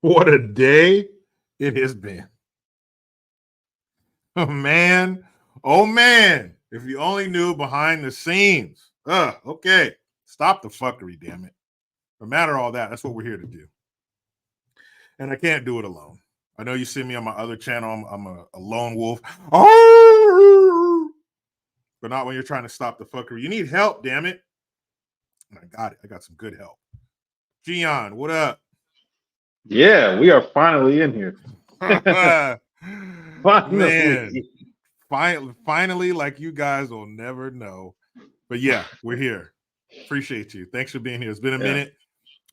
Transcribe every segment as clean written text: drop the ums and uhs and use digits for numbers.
What a day it has been. Oh, man. Oh, man. If you only knew behind the scenes. Okay. Stop the fuckery, damn it. No matter all that, that's what we're here to do. And I can't do it alone. I know you see me on my other channel. I'm a lone wolf. Oh! But not when you're trying to stop the fuckery. You need help, damn it. And I got it. I got some good help. GION, what up? Yeah, we are finally in here. Man, finally, like you guys will never know. But yeah, we're here. Appreciate you. Thanks for being here. It's been a minute.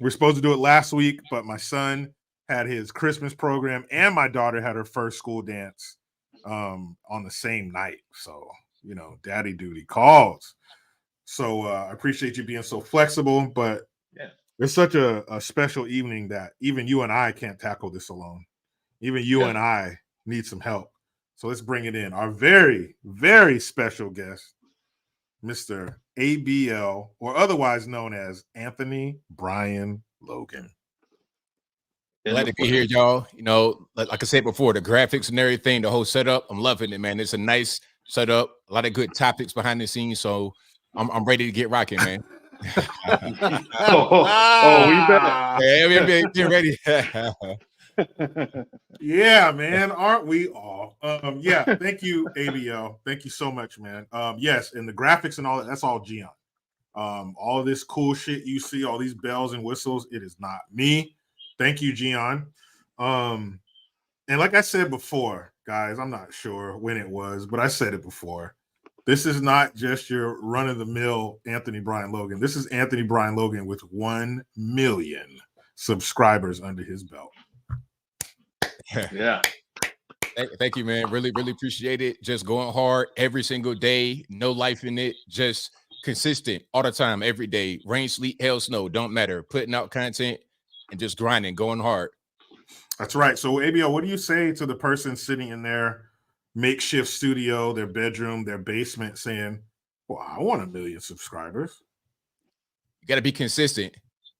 We're supposed to do it last week, but my son had his Christmas program and my daughter had her first school dance on the same night. So, you know, daddy duty calls. So I appreciate you being so flexible, but it's such a special evening that even you and I can't tackle this alone. Even you and I need some help. So let's bring it in. Our very, very special guest, Mr. ABL, or otherwise known as Anthony Brian Logan. Glad to be here, y'all. You know, like I said before, the graphics and everything, the whole setup, I'm loving it, man. It's a nice setup, a lot of good topics behind the scenes. So I'm ready to get rocking, man. We better. Yeah, get ready. Yeah, man, aren't we all? Yeah, thank you, ABL. Thank you so much, man. Yes, and the graphics and all that's all GION. All this cool shit you see, all these bells and whistles, it is not me. Thank you, GION. And like I said before, guys, I'm not sure when it was, but I said it before. This is not just your run-of-the-mill Anthony Brian Logan. This is Anthony Brian Logan with 1 million subscribers under his belt. Yeah. Thank you, man. Really, really appreciate it. Just going hard every single day. No life in it. Just consistent all the time, every day. Rain, sleet, hail, snow, don't matter. Putting out content and just grinding, going hard. That's right. So, ABL, what do you say to the person sitting in their makeshift studio, their bedroom, their basement, saying, well, I want 1 million subscribers? You got to be consistent.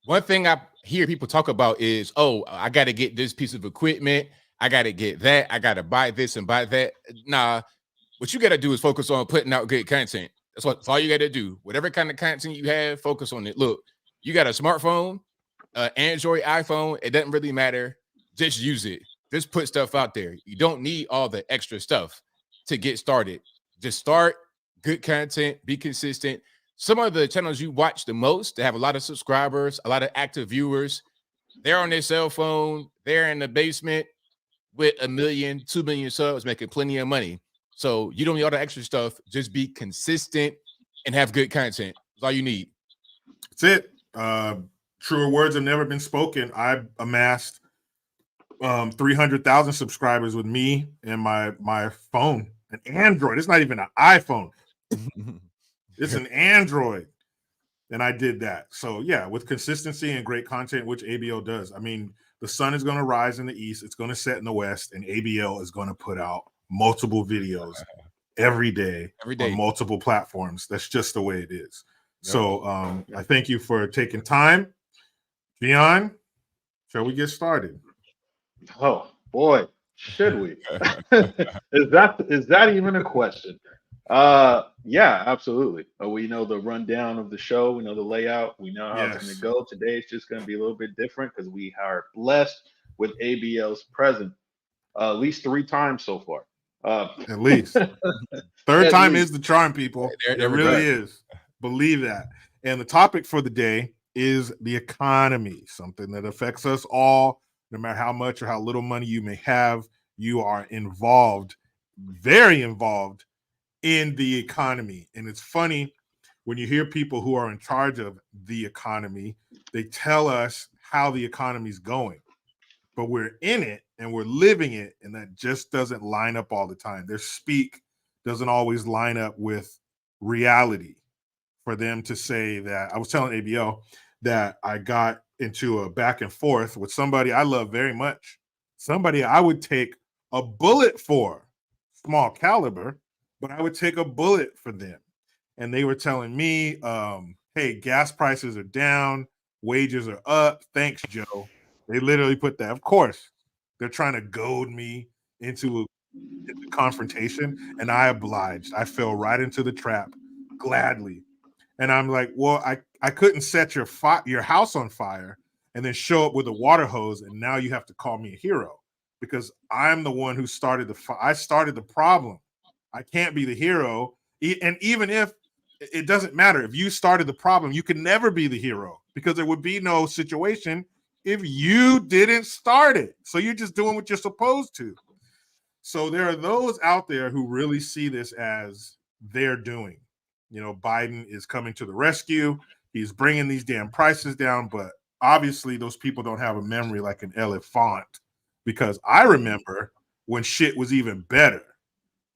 One thing I hear people talk about is, oh, I got to get this piece of equipment. I got to get that. I got to buy this and buy that. Nah, what you got to do is focus on putting out good content. That's all you got to do. Whatever kind of content you have, focus on it. Look, you got a smartphone, Android, iPhone. It doesn't really matter. Just use it. Just put stuff out there. You don't need all the extra stuff to get started. Just start, good content, be consistent. Some of the channels you watch the most, they have a lot of subscribers, a lot of active viewers. They're on their cell phone. They're in the basement with 1 million, 2 million subs, making plenty of money. So you don't need all the extra stuff. Just be consistent and have good content. That's all you need. That's it. Truer words have never been spoken. I amassed 300,000 subscribers with me and my phone, an Android. It's not even an iPhone. It's an Android. And I did that. So yeah, with consistency and great content, which ABL does. I mean, the sun is going to rise in the east. It's going to set in the west. And ABL is going to put out multiple videos every day on multiple platforms. That's just the way it is. Yep. So I thank you for taking time. GION, shall we get started? Oh boy, should we? Is that even a question? Yeah, absolutely. We know the rundown of the show. We know the layout. We know how it's going to go. Today it's just going to be a little bit different because we are blessed with ABL's presence at least 3 times so far. At least. Third time is the charm, people. It really is. Believe that. And the topic for the day is the economy, something that affects us all. No matter how much or how little money you may have, you are involved, very involved in the economy. And it's funny when you hear people who are in charge of the economy, they tell us how the economy's going, but we're in it and we're living it. And that just doesn't line up all the time. Their speak doesn't always line up with reality for them to say that. I was telling ABL that I got into a back and forth with somebody I love very much, somebody I would take a bullet for, small caliber, but I would take a bullet for them. And they were telling me, hey, gas prices are down, wages are up. Thanks, Joe. They literally put that. Of course, they're trying to goad me into a confrontation, and I obliged. I fell right into the trap gladly. And I'm like, well, I couldn't set your house on fire and then show up with a water hose, and now you have to call me a hero because I'm the one who started I started the problem. I can't be the hero. And even if it doesn't matter, if you started the problem, you can never be the hero because there would be no situation if you didn't start it. So you're just doing what you're supposed to. So there are those out there who really see this as their doing. You know, Biden is coming to the rescue. He's bringing these damn prices down, but obviously those people don't have a memory like an elephant, because I remember when shit was even better.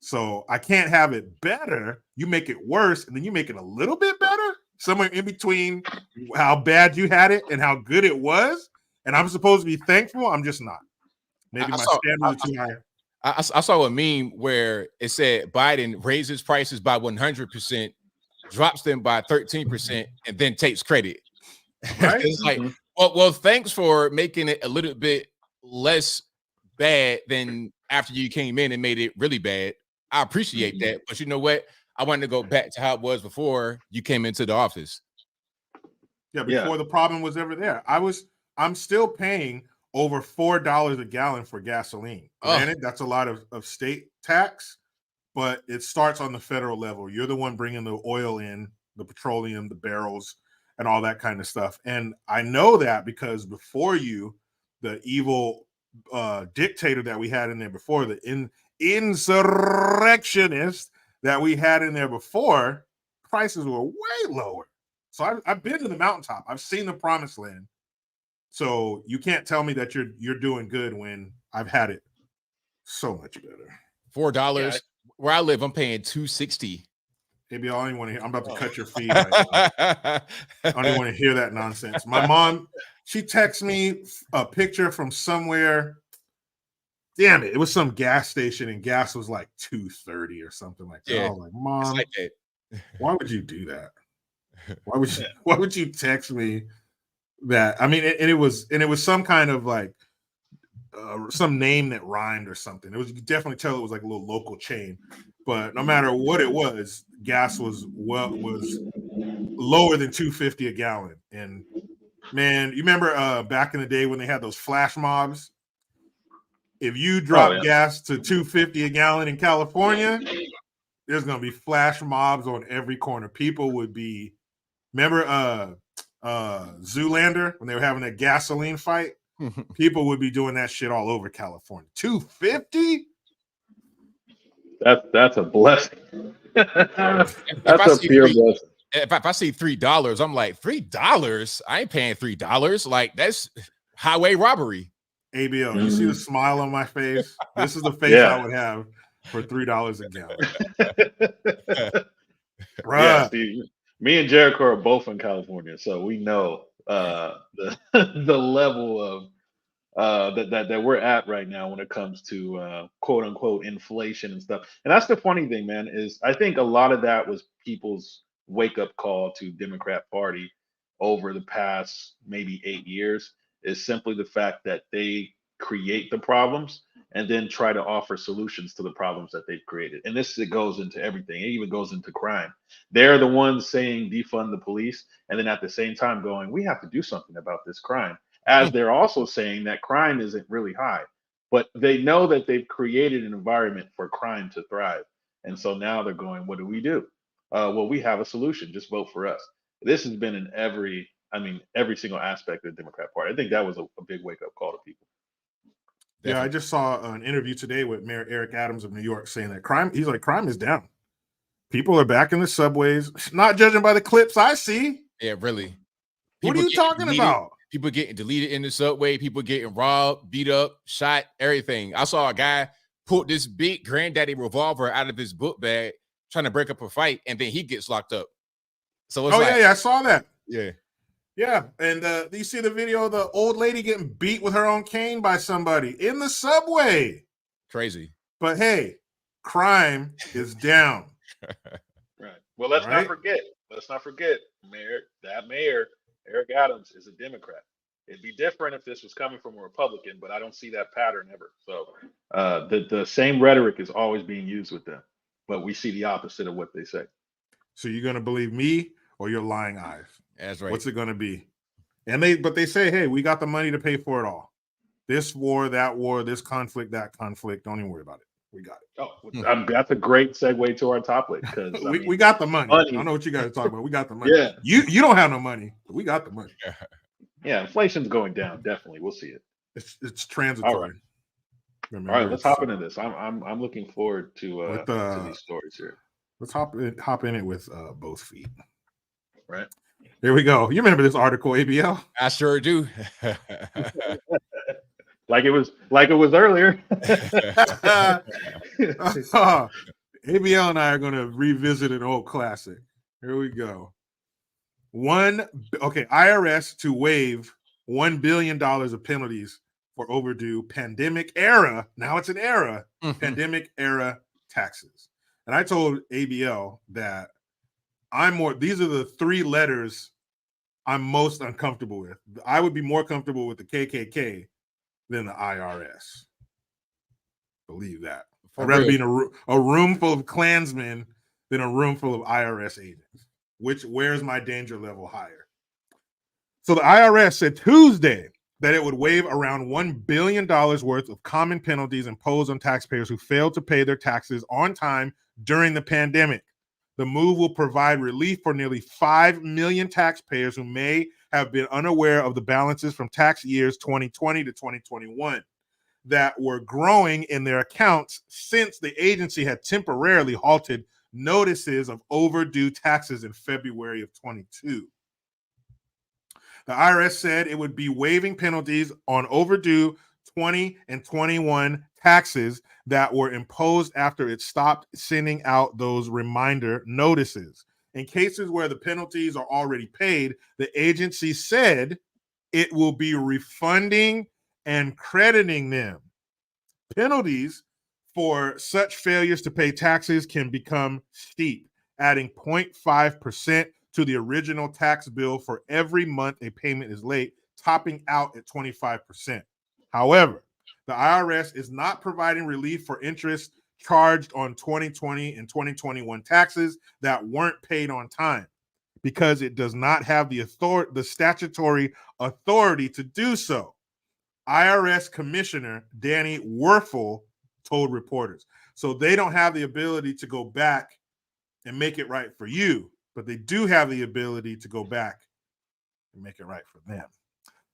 So I can't have it better. You make it worse, and then you make it a little bit better, somewhere in between how bad you had it and how good it was. And I'm supposed to be thankful. I'm just not. Maybe my standards are too high. I saw a meme where it said Biden raises prices by 100%, drops them by 13%, and then takes credit. Right? It's like, well, thanks for making it a little bit less bad than after you came in and made it really bad. I appreciate that, but you know what? I wanted to go back to how it was before you came into the office. Yeah, before the problem was ever there. I'm still paying over $4 a gallon for gasoline. Granted, that's a lot of state tax, but it starts on the federal level. You're the one bringing the oil in, the petroleum, the barrels, and all that kind of stuff. And I know that because before you, the evil dictator that we had in there before, the insurrectionist that we had in there before, prices were way lower. So I've been to the mountaintop. I've seen the promised land. So you can't tell me that you're doing good when I've had it so much better. $4 where I live, I'm paying $2.60. Maybe I don't even want to hear. I'm about to cut your feed right now. I don't even want to hear that nonsense. My mom, she texted me a picture from somewhere. Damn it! It was some gas station, and gas was like $2.30 or something like that. I was like, Mom, like why would you do that? Why would you text me that? I mean, and it was some kind of like some name that rhymed or something. It was, you could definitely tell it was like a little local chain. But no matter what it was, gas was lower than $2.50 a gallon. And man, you remember back in the day when they had those flash mobs? If you drop gas to $2.50 a gallon in California, there's gonna be flash mobs on every corner. People would be, remember Zoolander when they were having that gasoline fight? People would be doing that shit all over California. $2.50? That's a blessing. That's a pure blessing. If I see $3, I'm like, $3? I ain't paying $3. Like, that's highway robbery. ABO, you see the smile on my face? This is the face I would have for $3 a gallon. Yeah, see, me and Jericho are both in California, so we know the level of that we're at right now when it comes to quote unquote inflation and stuff. And that's the funny thing, man, is I think a lot of that was people's wake up call to Democrat Party over the past maybe 8 years, is simply the fact that they create the problems and then try to offer solutions to the problems that they've created. And it goes into everything. It even goes into crime. They're the ones saying defund the police, and then at the same time going, we have to do something about this crime, as they're also saying that crime isn't really high. But they know that they've created an environment for crime to thrive. And so now they're going, what do we do? Well, we have a solution. Just vote for us. This has been in every single aspect of the Democrat Party. I think that was a big wake-up call to people. Yeah, I just saw an interview today with Mayor Eric Adams of New York saying that crime is down. People are back in the subways, not judging by the clips I see. Yeah, really. What are you talking about? People getting deleted in the subway, people getting robbed, beat up, shot, everything. I saw a guy pull this big granddaddy revolver out of his book bag trying to break up a fight, and then he gets locked up. So it's I saw that. Yeah, and do you see the video of the old lady getting beat with her own cane by somebody in the subway? Crazy. But hey, crime is down. Right. Well, let's not forget, Mayor Eric Adams is a Democrat. It'd be different if this was coming from a Republican, but I don't see that pattern ever. So the same rhetoric is always being used with them, but we see the opposite of what they say. So you're gonna believe me or your lying eyes? That's right. What's it gonna be? And they say, hey, we got the money to pay for it all. This war, that war, this conflict, that conflict. Don't even worry about it. We got it. Oh, that's a great segue to our topic because we got the money. I don't know what you guys are talking about. We got the money. Yeah. You don't have no money, but we got the money. Yeah, inflation's going down. Definitely, we'll see it. It's transitory. All right. Remember, All right, let's hop into this. I'm looking forward to these stories here. Let's hop in it with both feet. Right. Here we go. You remember this article, ABL? I sure do. like it was earlier. ABL and I are going to revisit an old classic. Here we go. IRS to waive $1 billion of penalties for overdue pandemic era. Now it's an era, pandemic era taxes. And I told ABL that these are the three letters I'm most uncomfortable with. I would be more comfortable with the KKK than the IRS. Believe that. I'd rather be in a room full of Klansmen than a room full of IRS agents. Where's my danger level higher? So the IRS said Tuesday that it would waive around $1 billion worth of common penalties imposed on taxpayers who failed to pay their taxes on time during the pandemic. The move will provide relief for nearly 5 million taxpayers who may have been unaware of the balances from tax years 2020 to 2021 that were growing in their accounts since the agency had temporarily halted notices of overdue taxes in February of 22. The IRS said it would be waiving penalties on overdue 20 and 21 taxes that were imposed after it stopped sending out those reminder notices. In cases where the penalties are already paid, the agency said it will be refunding and crediting them. Penalties for such failures to pay taxes can become steep, adding 0.5% to the original tax bill for every month a payment is late, topping out at 25%. However, the IRS is not providing relief for interest charged on 2020 and 2021 taxes that weren't paid on time because it does not have the statutory authority to do so. IRS Commissioner Danny Werfel told reporters. So they don't have the ability to go back and make it right for you, but they do have the ability to go back and make it right for them.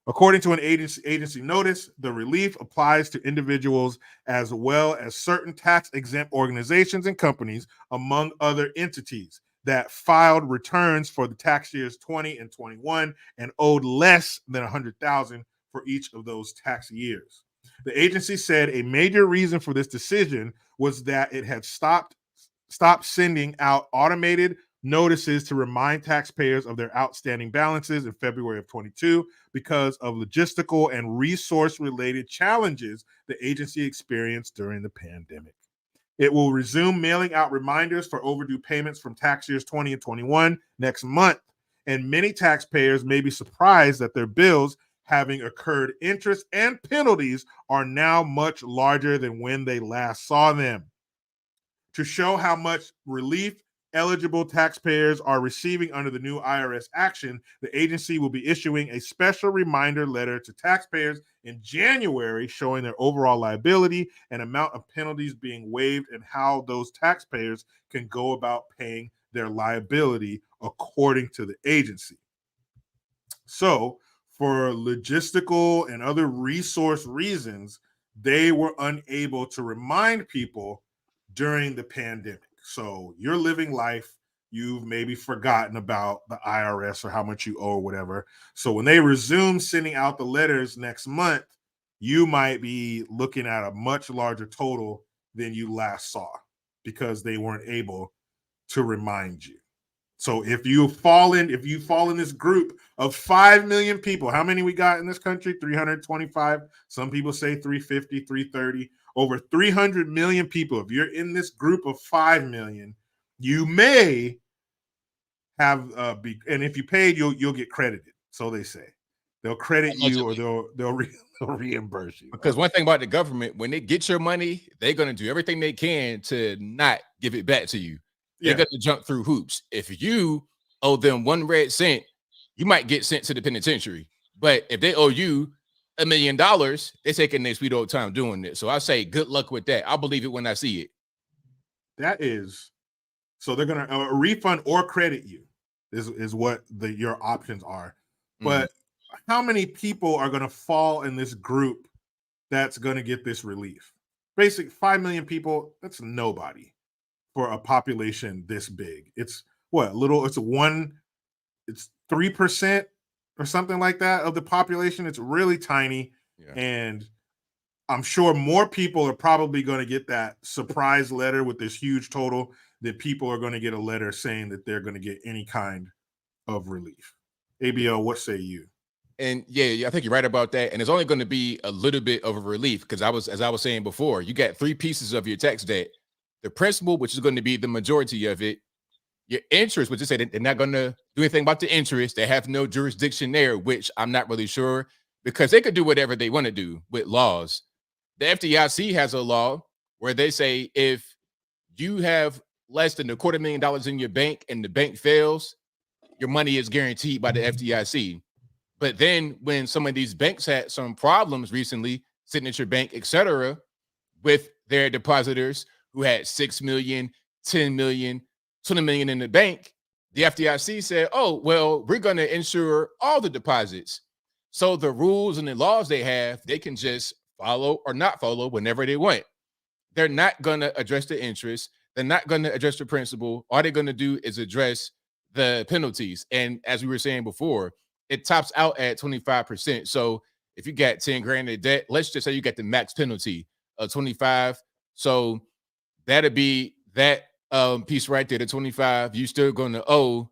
According to an agency notice, the relief applies to individuals as well as certain tax-exempt organizations and companies, among other entities, that filed returns for the tax years 20 and 21 and owed less than $100,000 for each of those tax years. The agency said a major reason for this decision was that it had stopped sending out automated notices to remind taxpayers of their outstanding balances in February of 22 because of logistical and resource-related challenges the agency experienced during the pandemic. It will resume mailing out reminders for overdue payments from tax years 20 and 21 next month, and many taxpayers may be surprised that their bills, having occurred interest and penalties, are now much larger than when they last saw them. To show how much relief eligible taxpayers are receiving under the new IRS action, the agency will be issuing a special reminder letter to taxpayers in January showing their overall liability and amount of penalties being waived and how those taxpayers can go about paying their liability according to the agency. So, for logistical and other resource reasons, they were unable to remind people during the pandemic. So you're living life, you've maybe forgotten about the IRS or how much you owe or whatever. So when they resume sending out the letters next month, you might be looking at a much larger total than you last saw because they weren't able to remind you. So if you fall in this group of 5 million people, how many we got in this country? 325. Some people say 350, 330. Over 300 million people. If you're in this group of 5 million, you may have and if you paid, you'll get credited. So they say They'll credit you or they'll reimburse you. Because one thing about the government, when they get your money, they're going to do everything they can to not give it back to you. They're going to jump through hoops. If you owe them 1 red cent, you might get sent to the penitentiary. But if they owe you $1 million, they're taking their sweet old time doing it. So I say good luck with that. I'll believe it when I see it. That is, so they're going to refund or credit you is what your options are. But how many people are going to fall in this group that's going to get this relief? Basic 5 million people, that's nobody for a population this big. It's what, it's 3% or something like that of the population. It's really tiny. Yeah. And I'm sure more people are probably going to get that surprise letter with this huge total than people are going to get a letter saying that they're going to get any kind of relief. ABL, what say you? And yeah, I think you're right about that. And it's only going to be a little bit of a relief because as I was saying before, you got 3 pieces of your tax debt: the principal, which is going to be the majority of it; your interest, which is say they're not going to do anything about the interest. They have no jurisdiction there, which I'm not really sure because they could do whatever they want to do with laws. The FDIC has a law where they say if you have less than $250,000 in your bank and the bank fails, your money is guaranteed by the FDIC. But then when some of these banks had some problems recently, Signature Bank, etc., with their depositors who had 6 million, 10 million, 20 million in the bank, the FDIC said, oh, well, we're going to insure all the deposits. So the rules and the laws they have, they can just follow or not follow whenever they want. They're not going to address the interest. They're not going to address the principal. All they're going to do is address the penalties. And as we were saying before, it tops out at 25%. So if you got 10 grand in debt, let's just say you got the max penalty of 25. So that'd be that piece right there, the 25. You're still going to owe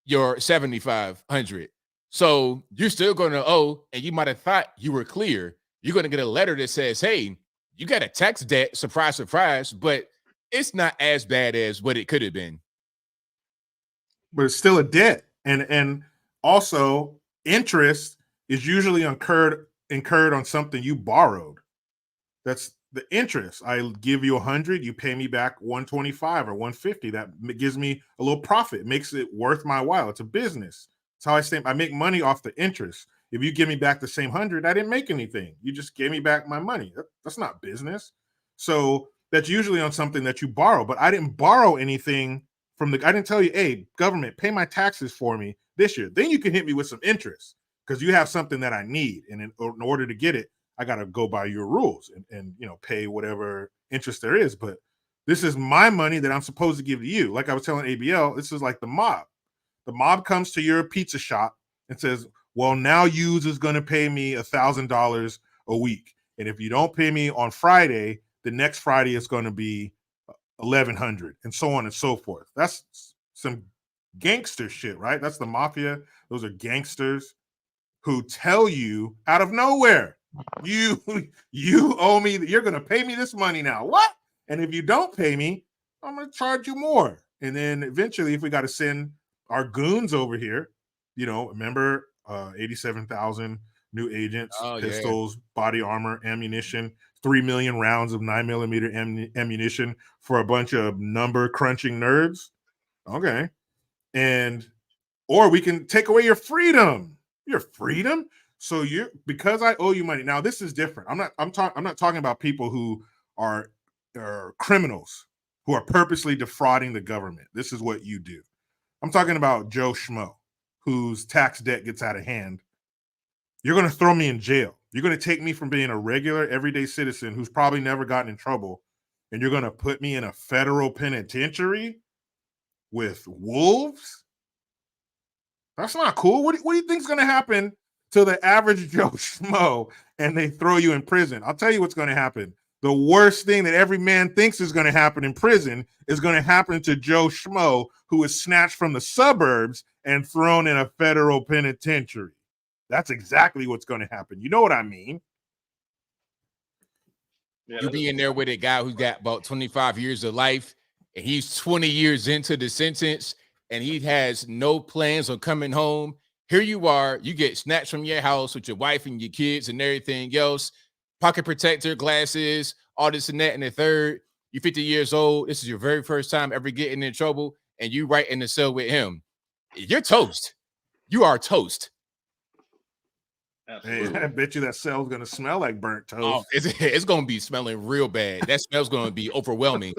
your 7,500. So you're still going to owe, and you might have thought you were clear. You're going to get a letter that says, hey, you got a tax debt, surprise, surprise, but it's not as bad as what it could have been. But it's still a debt. And also, interest is usually incurred on something you borrowed. That's the interest. I give you 100, you pay me back 125 or 150. That gives me a little profit. It makes it worth my while. It's a business. It's how I make money off the interest. If you give me back the same 100, I didn't make anything. You just gave me back my money. That's not business. So that's usually on something that you borrow. But I didn't borrow anything I didn't tell you, hey, government, pay my taxes for me this year. Then you can hit me with some interest because you have something that I need. And in order to get it, I got to go by your rules and pay whatever interest there is. But this is my money that I'm supposed to give to you. Like I was telling ABL, this is like the mob. The mob comes to your pizza shop and says, well, now Hughes is going to pay me $1,000 a week. And if you don't pay me on Friday, the next Friday is going to be 1,100 and so on and so forth. That's some gangster shit, right? That's the mafia. Those are gangsters who tell you out of nowhere, you owe me, you're going to pay me this money now. What? And if you don't pay me, I'm going to charge you more. And then eventually, if we got to send our goons over here, remember 87,000 new agents, pistols, body armor, ammunition, 3 million rounds of 9mm ammunition for a bunch of number crunching nerds. Okay. Or we can take away your freedom. Your freedom. So because I owe you money. Now this is different. I'm not talking about people who are criminals who are purposely defrauding the government. This is what you do. I'm talking about Joe Schmo, whose tax debt gets out of hand. You're going to throw me in jail. You're going to take me from being a regular, everyday citizen who's probably never gotten in trouble, and you're going to put me in a federal penitentiary with wolves? That's not cool. What do you think is going to happen to the average Joe Schmo and they throw you in prison? I'll tell you what's going to happen. The worst thing that every man thinks is going to happen in prison is going to happen to Joe Schmo, who is snatched from the suburbs and thrown in a federal penitentiary. That's exactly what's going to happen. You know what I mean? You be in there with a guy who's got about 25 years of life, and he's 20 years into the sentence, and he has no plans on coming home. Here you are, you get snatched from your house with your wife and your kids and everything else, pocket protector, glasses, all this and that and the third. You're 50 years old. This is your very first time ever getting in trouble, and you right in the cell with him. You're toast. You are toast. Absolutely. Hey, I bet you that cell's gonna smell like burnt toast. Oh, it's gonna be smelling real bad. That smell's gonna be overwhelming.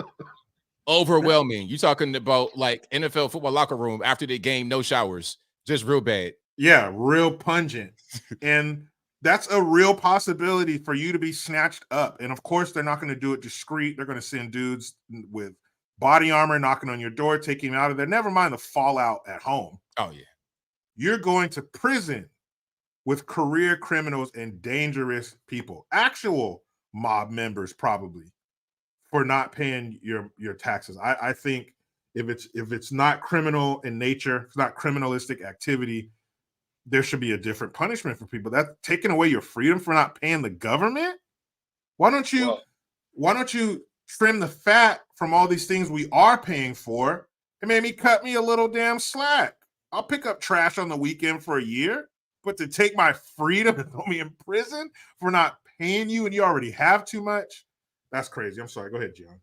Overwhelming. You talking about like NFL football locker room after the game, no showers, just real bad. Yeah, real pungent. And that's a real possibility for you to be snatched up. And of course, they're not going to do it discreet. They're going to send dudes with body armor knocking on your door, taking you out of there. Never mind the fallout at home. Oh, yeah. You're going to prison with career criminals and dangerous people, actual mob members, probably, for not paying your taxes. I think if it's not criminal in nature, it's not criminalistic activity, there should be a different punishment for people. That's taking away your freedom for not paying the government. Why don't you trim the fat from all these things we are paying for and maybe cut me a little damn slack? I'll pick up trash on the weekend for a year, but to take my freedom and throw me in prison for not paying you and you already have too much, that's crazy. I'm sorry. Go ahead, John.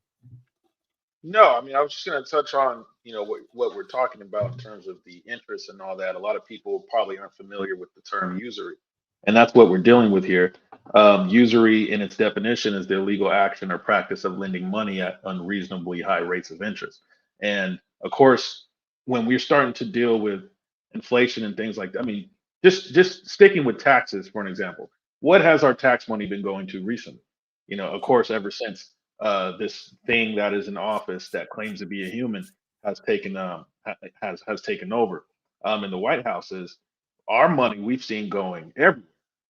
No, I mean, I was just going to touch on, what we're talking about in terms of the interest and all that. A lot of people probably aren't familiar with the term usury, and that's what we're dealing with here. Usury, in its definition, is the illegal action or practice of lending money at unreasonably high rates of interest. And of course, when we're starting to deal with inflation and things like that, I mean, just sticking with taxes, for an example, what has our tax money been going to recently? Of course, ever since this thing that is in office that claims to be a human has taken taken over in the White House, is our money we've seen going everywhere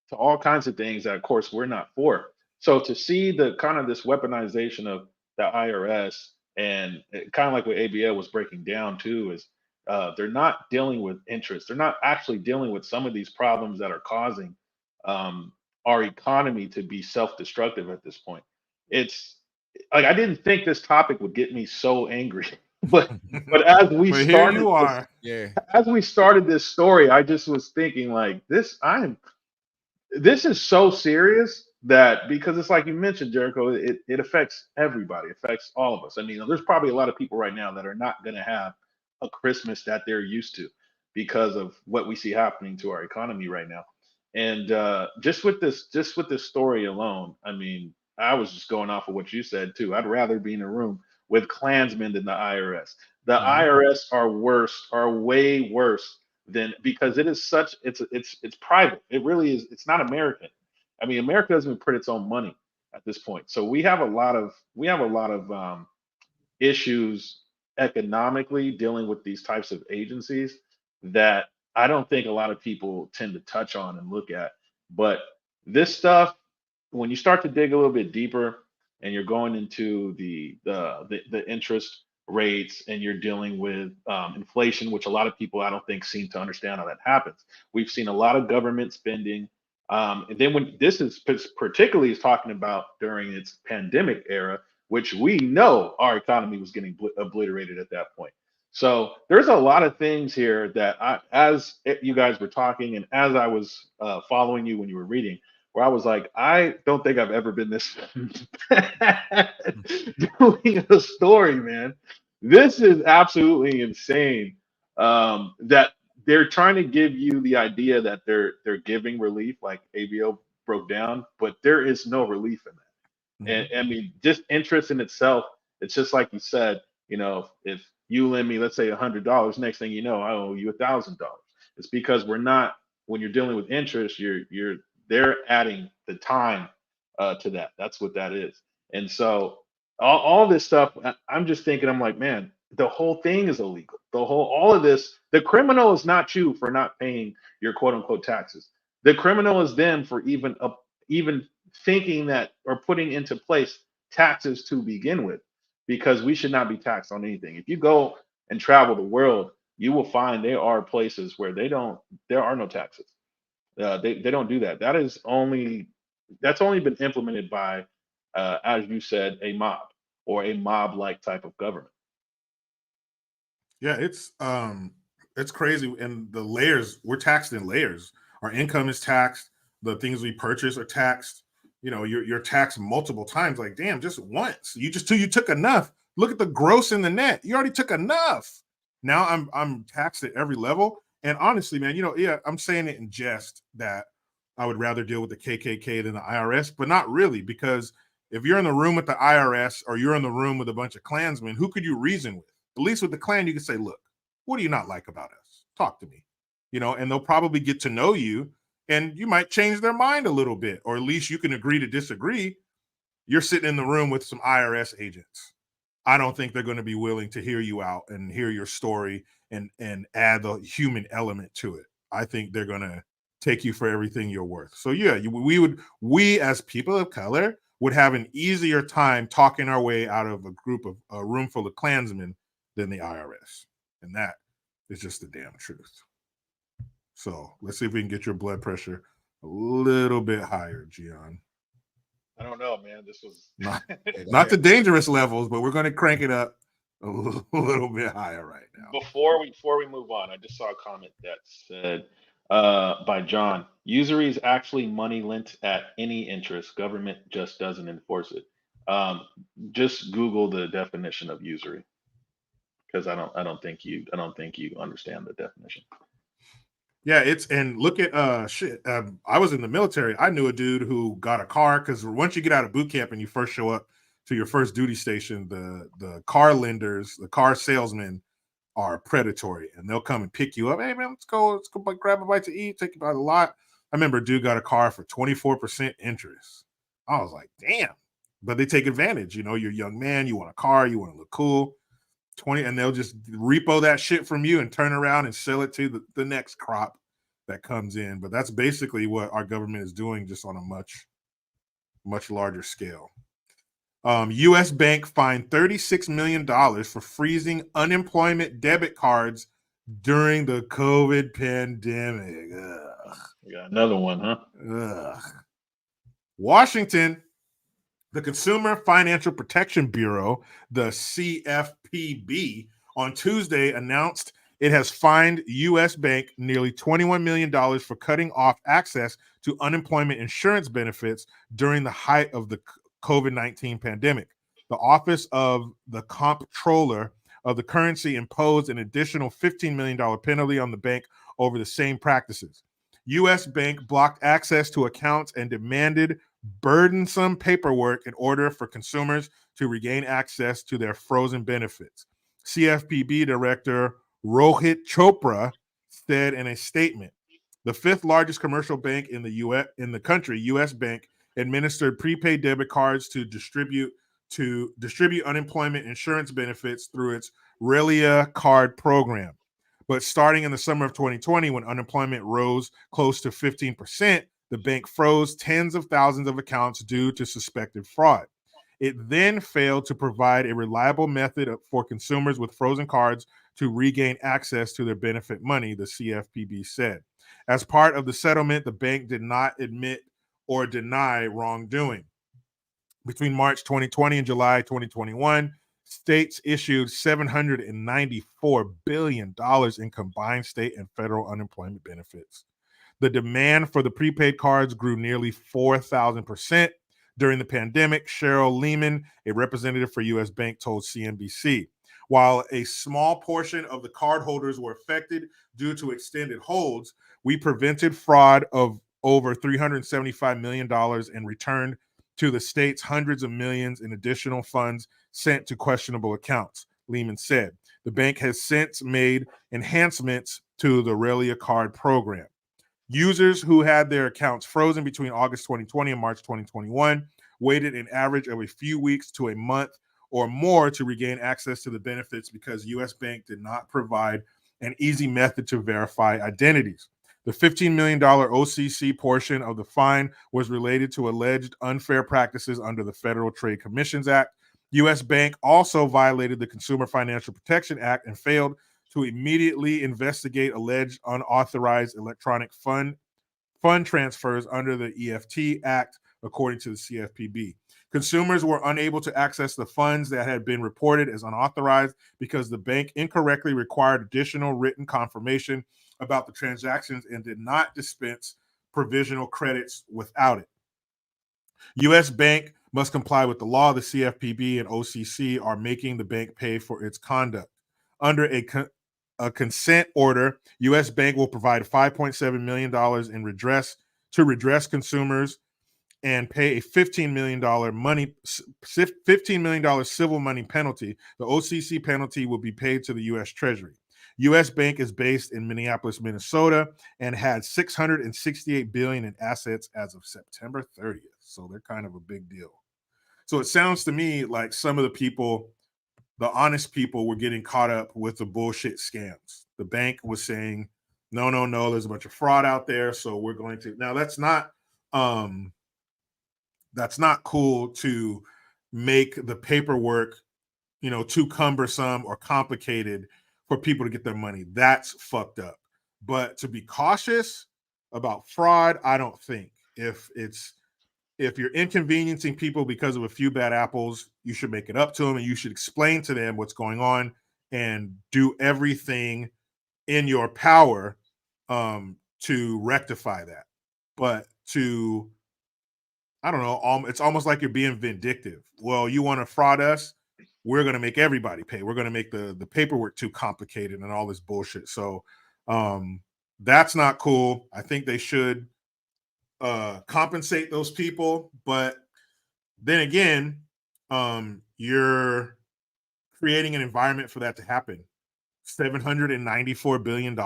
to all kinds of things that of course we're not for. So to see the kind of this weaponization of the IRS, and kind of like what ABL was breaking down too, is they're not dealing with interest. They're not actually dealing with some of these problems that are causing our economy to be self-destructive at this point. It's like I didn't think this topic would get me so angry, but as we But here started you are. as we started this story, I just was thinking like this is so serious that, because it's like you mentioned, Jericho, it affects everybody, it affects all of us. I mean, there's probably a lot of people right now that are not going to have a Christmas that they're used to because of what we see happening to our economy right now. And just with this story alone, I mean, I was just going off of what you said too. I'd rather be in a room with Klansmen than the IRS. The IRS are way worse than, because it is such, it's private. It really is. It's not American. I mean, America doesn't even print its own money at this point. So we have a lot of issues economically dealing with these types of agencies that I don't think a lot of people tend to touch on and look at. But this stuff, when you start to dig a little bit deeper and you're going into the interest rates and you're dealing with inflation, which a lot of people I don't think seem to understand how that happens. We've seen a lot of government spending. And then when this is particularly is talking about during its pandemic era, which we know our economy was getting obliterated at that point. So there's a lot of things here that as you guys were talking and as I was following you when you were reading, where I was like, I don't think I've ever been this doing a story, man. This is absolutely insane. That they're trying to give you the idea that they're giving relief, like ABO broke down, but there is no relief in that. And I mean, just interest in itself, it's just like you said, if you lend me, let's say $100, next thing you know, I owe you $1,000. It's because we're not, when you're dealing with interest, they're adding the time to that. That's what that is. And so all this stuff, I'm just thinking, I'm like, man, the whole thing is illegal. All of this, the criminal is not you for not paying your quote unquote taxes. The criminal is them for even thinking that or putting into place taxes to begin with, because we should not be taxed on anything. If you go and travel the world, you will find there are places where there are no taxes. They don't do that. That's only been implemented by, as you said, a mob or a mob-like type of government. Yeah, It's crazy. And the layers, we're taxed in layers. Our income is taxed. The things we purchase are taxed. You know, you're taxed multiple times. Like, damn, just once. You took enough. Look at the gross and the net. You already took enough. Now I'm taxed at every level. And honestly, man, you know, yeah, I'm saying it in jest that I would rather deal with the KKK than the IRS, but not really, because if you're in the room with the IRS or you're in the room with a bunch of Klansmen, who could you reason with? At least with the Klan, you can say, look, what do you not like about us? Talk to me, you know, and they'll probably get to know you and you might change their mind a little bit, or at least you can agree to disagree. You're sitting in the room with some IRS agents. I don't think they're going to be willing to hear you out and hear your story and add the human element to it. I think they're going to take you for everything you're worth. So yeah, we as people of color would have an easier time talking our way out of a room full of Klansmen than the IRS. And that is just the damn truth. So let's see if we can get your blood pressure a little bit higher, GION. I don't know, man. This was not the dangerous levels, but we're going to crank it up a little bit higher right now. Before we move on, I just saw a comment that said by John, usury is actually money lent at any interest. Government just doesn't enforce it. Just Google the definition of usury, because I don't think you understand the definition. Yeah, and look at I was in the military. I knew a dude who got a car, because once you get out of boot camp and you first show up to your first duty station, the car lenders, the car salesmen are predatory, and they'll come and pick you up. Hey man, let's go grab a bite to eat, take you by the lot. I remember a dude got a car for 24% interest. I was like, damn. But they take advantage. You know, you're a young man, you want a car, you want to look cool. 20, and they'll just repo that shit from you and turn around and sell it to the next crop that comes in. But that's basically what our government is doing, just on a much, much larger scale. U.S. Bank fined $36 million for freezing unemployment debit cards during the COVID pandemic. Ugh. We got another one, huh? Ugh. Washington, the Consumer Financial Protection Bureau, the CFPB, on Tuesday announced it has fined U.S. Bank nearly $21 million for cutting off access to unemployment insurance benefits during the height of the COVID-19 pandemic. The Office of the Comptroller of the Currency imposed an additional $15 million penalty on the bank over the same practices. U.S. Bank blocked access to accounts and demanded burdensome paperwork in order for consumers to regain access to their frozen benefits. CFPB Director Rohit Chopra said in a statement, the fifth largest commercial bank in the country, U.S. Bank, administered prepaid debit cards to distribute unemployment insurance benefits through its Relia card program. But starting in the summer of 2020, when unemployment rose close to 15%, the bank froze tens of thousands of accounts due to suspected fraud. It then failed to provide a reliable method for consumers with frozen cards to regain access to their benefit money, the CFPB said. As part of the settlement, the bank did not admit or deny wrongdoing. Between March 2020 and July 2021, states issued $794 billion in combined state and federal unemployment benefits. The demand for the prepaid cards grew nearly 4,000% during the pandemic, Cheryl Lehman, a representative for U.S. Bank, told CNBC. While a small portion of the cardholders were affected due to extended holds, we prevented fraud of over $375 million and returned to the states hundreds of millions in additional funds sent to questionable accounts, Lehman said. The bank has since made enhancements to the Relia card program. Users who had their accounts frozen between August 2020 and March 2021 waited an average of a few weeks to a month or more to regain access to the benefits because U.S. Bank did not provide an easy method to verify identities. The $15 million OCC portion of the fine was related to alleged unfair practices under the Federal Trade Commissions Act. U.S. Bank also violated the Consumer Financial Protection Act and failed to immediately investigate alleged unauthorized electronic fund transfers under the EFT Act, according to the CFPB. Consumers were unable to access the funds that had been reported as unauthorized because the bank incorrectly required additional written confirmation about the transactions and did not dispense provisional credits without it. U.S. Bank must comply with the law. The CFPB and OCC are making the bank pay for its conduct. Under a consent order, U.S. Bank will provide $5.7 million in redress consumers and pay a $15 million civil money penalty. The OCC penalty will be paid to the U.S. Treasury. U.S. Bank is based in Minneapolis, Minnesota, and had $668 billion in assets as of September 30th. So they're kind of a big deal. So it sounds to me like some of the people, the honest people, were getting caught up with the bullshit scams. The bank was saying, no, there's a bunch of fraud out there, so we're going to. Now that's not cool to make the paperwork, too cumbersome or complicated for people to get their money. That's fucked up. But to be cautious about fraud, I don't think. If you're inconveniencing people because of a few bad apples, you should make it up to them and you should explain to them what's going on and do everything in your power to rectify that. But I don't know, it's almost like you're being vindictive. Well, you want to fraud us? We're going to make everybody pay. We're going to make the paperwork too complicated and all this bullshit. So that's not cool. I think they should compensate those people. But then again, you're creating an environment for that to happen. $794 billion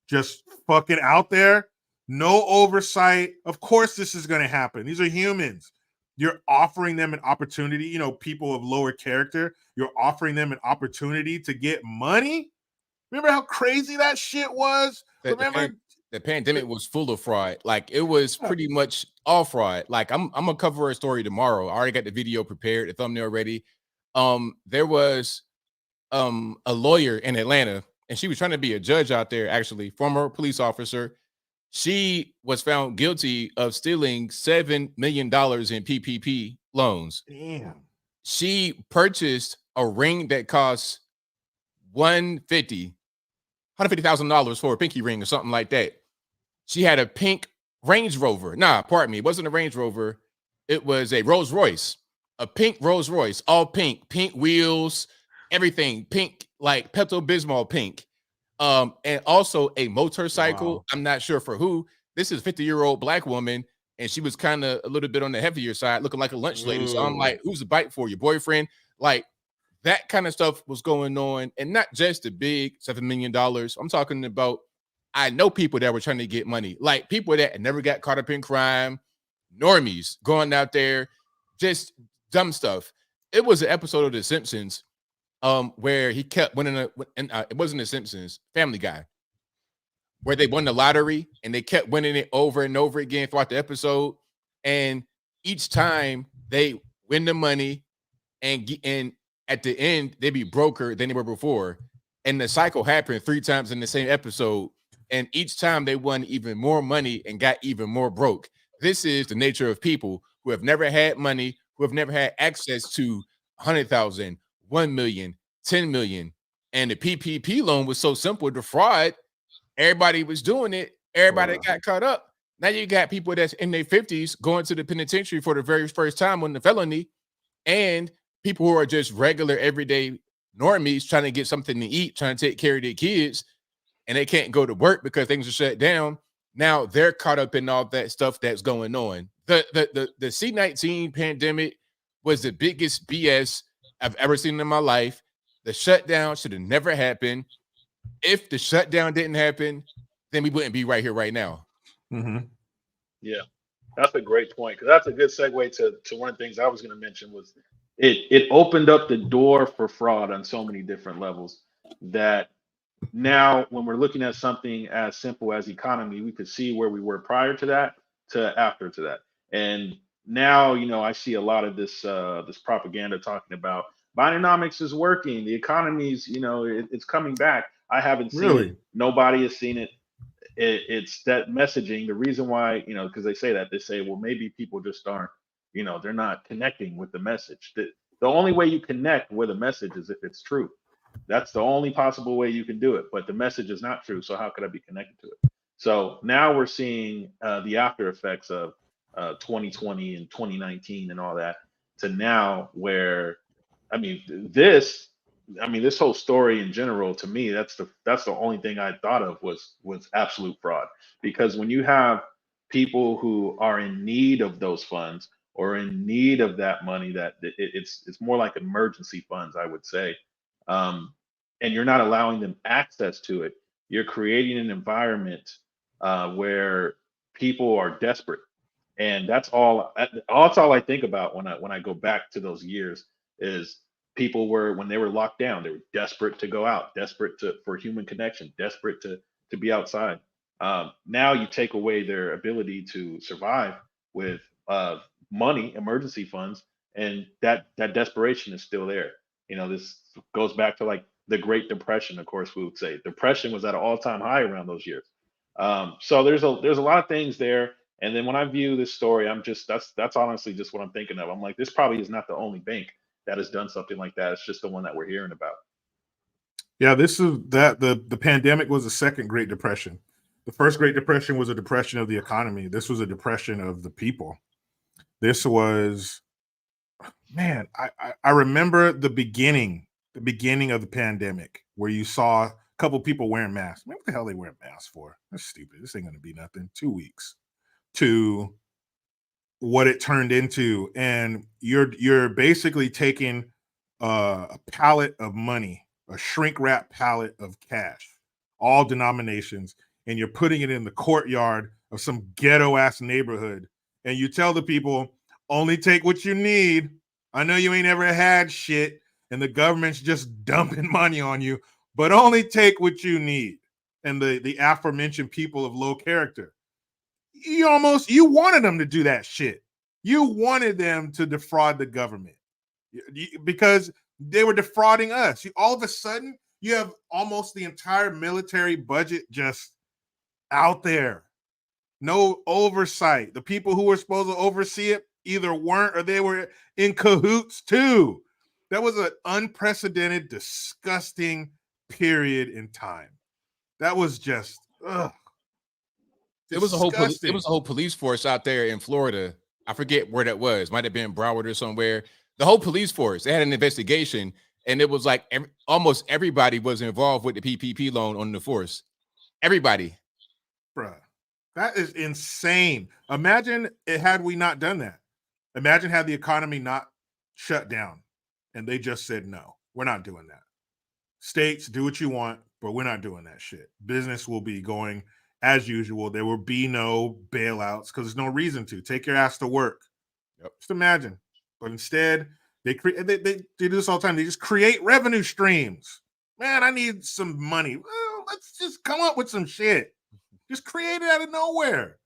just fucking out there. No oversight. Of course, this is going to happen. These are humans. You're offering them an opportunity, people of lower character. You're offering them an opportunity to get money. Remember how crazy that shit was? The pandemic was full of fraud. Like, it was pretty much all fraud. Like, I'm gonna cover a story tomorrow. I already got the video prepared, the thumbnail ready. There was a lawyer in Atlanta, and she was trying to be a judge out there, actually, former police officer. She was found guilty of stealing $7 million in PPP loans. Damn. She purchased a ring that cost $150,000 for a pinky ring or something like that. She had a pink Range Rover. Pardon me. It wasn't a Range Rover. It was a Rolls Royce, a pink Rolls Royce, all pink wheels, everything pink, like Pepto-Bismol pink. And also a motorcycle. Wow. I'm not sure for who. This is a 50-year-old black woman, and she was kind of a little bit on the heavier side, looking like a lunch lady. So I'm like, who's the bike for? Your boyfriend? Like, that kind of stuff was going on, and not just the big $7 million. I'm talking about, I know people that were trying to get money, like people that never got caught up in crime, normies going out there, just dumb stuff. It was an episode of The Simpsons where he kept winning it wasn't The Simpsons, Family Guy, where they won the lottery and they kept winning it over and over again throughout the episode. And each time they win the money and at the end, they'd be broker than they were before. And the cycle happened 3 times in the same episode. And each time they won even more money and got even more broke. This is the nature of people who have never had money, who have never had access to 100,000, 1 million, 10 million. And the PPP loan was so simple to fraud. Everybody was doing it. Everybody got caught up. Now you got people that's in their 50s going to the penitentiary for the very first time on the felony, and people who are just regular, everyday normies trying to get something to eat, trying to take care of their kids, and they can't go to work because things are shut down. Now they're caught up in all that stuff that's going on. The C-19 pandemic was the biggest BS I've ever seen in my life. The shutdown should have never happened. If the shutdown didn't happen, then we wouldn't be right here right now. Mm-hmm. Yeah, that's a great point, because that's a good segue to one of the things I was going to mention was it opened up the door for fraud on so many different levels that now when we're looking at something as simple as economy, we could see where we were prior to that to after to that. And now, I see a lot of this propaganda talking about Bidenomics is working. The economy's, it's coming back. I haven't seen it. Nobody has seen it. It's that messaging. The reason why, because they say that, they say, well, maybe people just aren't You know, they're not connecting with the message. The only way you connect with a message is if it's true. That's the only possible way you can do it. But the message is not true, so how could I be connected to it? So now we're seeing the after effects of 2020 and 2019 and all that to now where, I mean, this whole story in general, to me, that's the only thing I thought of was absolute fraud. Because when you have people who are in need of those funds or in need of that money, that it's more like emergency funds, I would say, and you're not allowing them access to it, you're creating an environment where people are desperate. And that's all. That's all I think about when I go back to those years. Is people were, when they were locked down, they were desperate to go out, desperate for human connection, desperate to be outside. Now you take away their ability to survive with money, emergency funds, and that desperation is still there. You know, this goes back to like the Great Depression. Of course, we would say depression was at an all-time high around those years. So there's a lot of things there. And then when I view this story, I'm just that's honestly just what I'm thinking of. I'm like, this probably is not the only bank that has done something like that. It's just the one that we're hearing about. Yeah, this is that the pandemic was the second Great Depression. The first Great Depression was a depression of the economy. This was a depression of the people. This was, man, I remember the beginning of the pandemic where you saw a couple people wearing masks. Man, what the hell are they wearing masks for? That's stupid. This ain't gonna be nothing. 2 weeks to what it turned into, and you're basically taking a pallet of money, a shrink wrap pallet of cash, all denominations, and you're putting it in the courtyard of some ghetto ass neighborhood, and you tell the people, only take what you need. I know you ain't ever had shit and the government's just dumping money on you, but only take what you need. And the aforementioned people of low character, you wanted them to do that shit. You wanted them to defraud the government because they were defrauding us. All of a sudden, you have almost the entire military budget just out there. No oversight. The people who were supposed to oversee it either weren't or they were in cahoots too. That was an unprecedented, disgusting period in time. That was just, ugh. It was a whole police force out there in Florida. I forget where that was. Might have been Broward or somewhere. The whole police force, they had an investigation, and it was like almost everybody was involved with the PPP loan on the force. Everybody. Bruh, that is insane. Imagine had we not done that. Imagine had the economy not shut down and they just said, no, we're not doing that. States, do what you want, but we're not doing that shit. Business will be going as usual. There will be no bailouts because there's no reason to. Take your ass to work. Yep. Just imagine. But instead, they do this all the time. They just create revenue streams. Man, I need some money. Well, let's just come up with some shit. Just create it out of nowhere.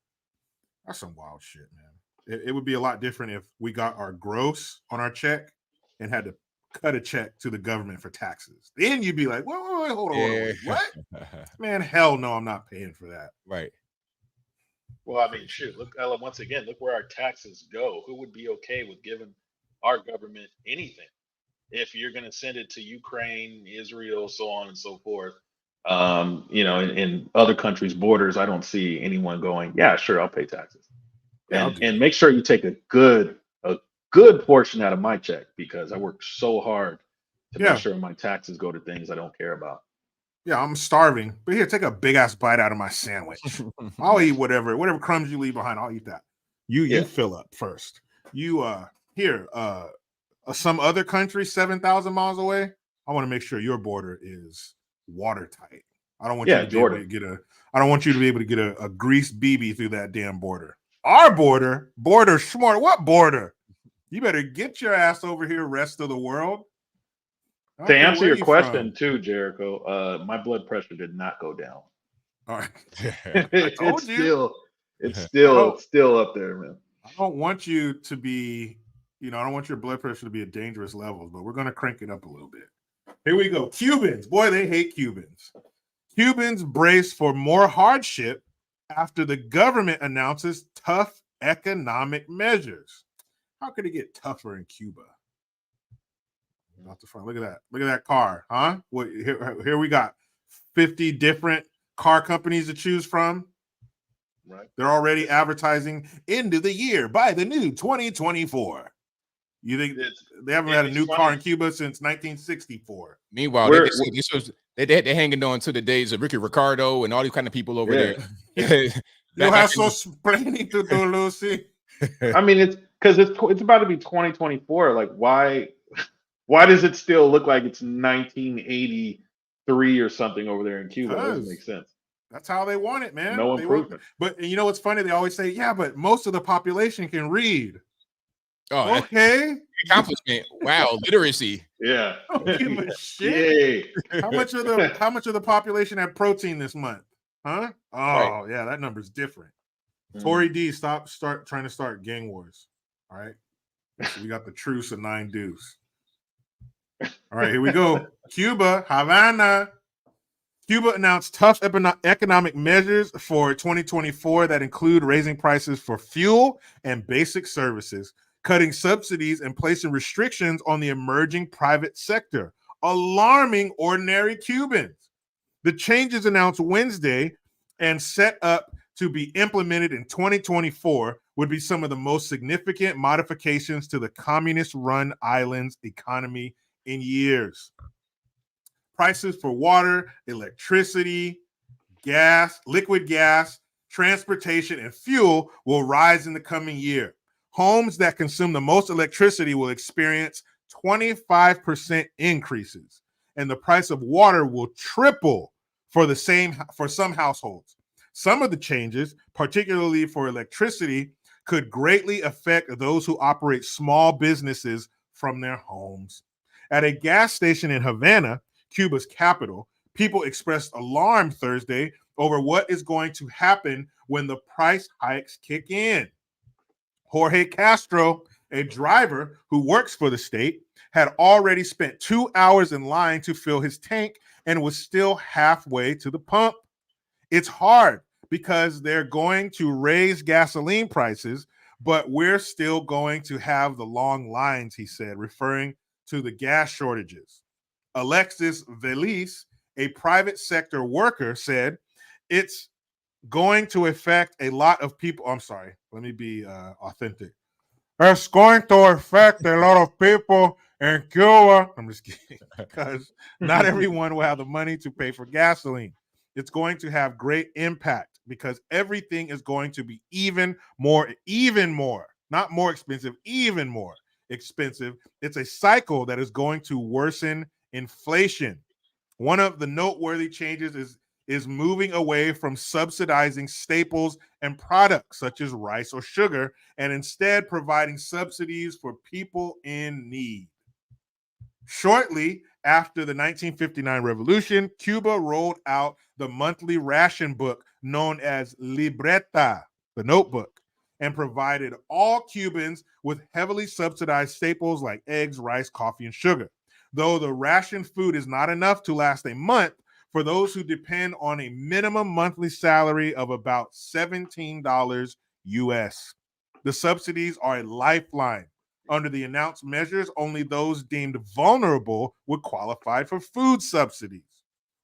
That's some wild shit, man. It would be a lot different if we got our gross on our check and had to cut a check to the government for taxes. Then you'd be like, wait, hold on, wait, what? Man, hell no, I'm not paying for that. Right. Well, I mean, shoot, look, Ella, once again, look where our taxes go. Who would be okay with giving our government anything if you're going to send it to Ukraine, Israel, so on and so forth? You know, in other countries' borders, I don't see anyone going, yeah, sure, I'll pay taxes. Yeah, and make sure you take a good portion out of my check because I work so hard to make sure my taxes go to things I don't care about. Yeah, I'm starving, but here, take a big ass bite out of my sandwich. I'll eat whatever crumbs you leave behind. I'll eat that. You fill up first. You here, some other country 7,000 miles away. I want to make sure your border is watertight. I don't want you to be able to get I don't want you to be able to get a greased BB through that damn border. Our border smart. What border? You better get your ass over here, rest of the world. To answer your question too, Jericho, my blood pressure did not go down. All right. It's still up there, man. I don't want you to be, I don't want your blood pressure to be at dangerous levels, but we're going to crank it up a little bit. Here we go. Cubans. Boy, they hate Cubans. Cubans brace for more hardship after the government announces tough economic measures. How could it get tougher in Cuba? Not the front. Look at that. Look at that car, huh? What here we got 50 different car companies to choose from. Right. They're already advertising end of the year. Buy the new 2024. You think they haven't had a new car in Cuba since 1964? Meanwhile, they're hanging on to the days of Ricky Ricardo and all these kind of people over there. You have so spraining to do, Lucy. I mean, it's because it's about to be 2024. Like, why does it still look like it's 1983 or something over there in Cuba? That doesn't make sense. That's how they want it, man. No improvement. But you know what's funny? They always say, yeah, but most of the population can read. Oh, okay. Accomplishment. Wow, literacy. Yeah. Don't give a shit. Yay. How much of the population had protein this month? Huh? Oh, right. Yeah, that number's different. Tory D, start trying to start gang wars. All right. So we got the truce of 9 deuce. All right, here we go. Cuba, Havana. Cuba announced tough economic measures for 2024 that include raising prices for fuel and basic services, cutting subsidies, and placing restrictions on the emerging private sector, alarming ordinary Cubans. The changes announced Wednesday and set up to be implemented in 2024 would be some of the most significant modifications to the communist-run island's economy in years. Prices for water, electricity, gas, liquid gas, transportation, and fuel will rise in the coming year. Homes that consume the most electricity will experience 25% increases, and the price of water will triple for some households. Some of the changes, particularly for electricity, could greatly affect those who operate small businesses from their homes. At a gas station in Havana, Cuba's capital, people expressed alarm Thursday over what is going to happen when the price hikes kick in. Jorge Castro, a driver who works for the state, had already spent 2 hours in line to fill his tank and was still halfway to the pump. It's hard because they're going to raise gasoline prices, but we're still going to have the long lines, he said, referring to the gas shortages. Alexis Velis, a private sector worker, said it's going to affect a lot of people. I'm sorry, let me be authentic. It's going to affect a lot of people in Cuba. I'm just kidding, because not everyone will have the money to pay for gasoline. It's going to have great impact because everything is going to be even more, not more expensive, even more expensive. It's a cycle that is going to worsen inflation. One of the noteworthy changes is moving away from subsidizing staples and products such as rice or sugar, and instead providing subsidies for people in need. Shortly after the 1959 revolution, Cuba rolled out the monthly ration book known as Libreta, the notebook, and provided all Cubans with heavily subsidized staples like eggs, rice, coffee, and sugar. Though the ration food is not enough to last a month, for those who depend on a minimum monthly salary of about $17 US. The subsidies are a lifeline. Under the announced measures, only those deemed vulnerable would qualify for food subsidies.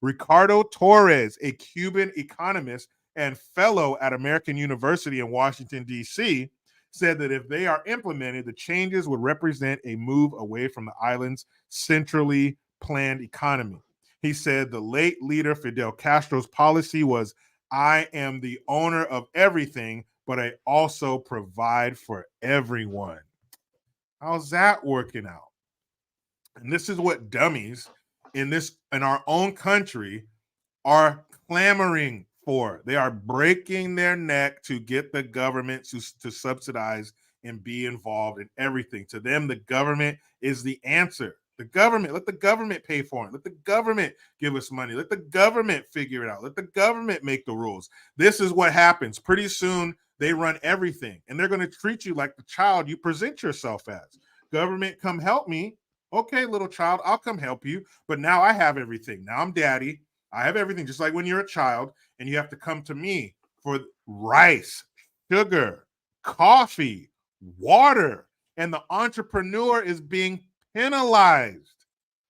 Ricardo Torres, a Cuban economist and fellow at American University in Washington, D.C., said that if they are implemented, the changes would represent a move away from the island's centrally planned economy. He said the late leader Fidel Castro's policy was, I am the owner of everything, but I also provide for everyone. How's that working out? And this is what dummies in our own country are clamoring for. They are breaking their neck to get the government to subsidize and be involved in everything. To them, the government is the answer. The government, let the government pay for it. Let the government give us money. Let the government figure it out. Let the government make the rules. This is what happens. Pretty soon, they run everything, and they're going to treat you like the child you present yourself as. Government, come help me. Okay, little child, I'll come help you. But now I have everything. Now I'm daddy. I have everything, just like when you're a child, and you have to come to me for rice, sugar, coffee, water, and the entrepreneur is being penalized.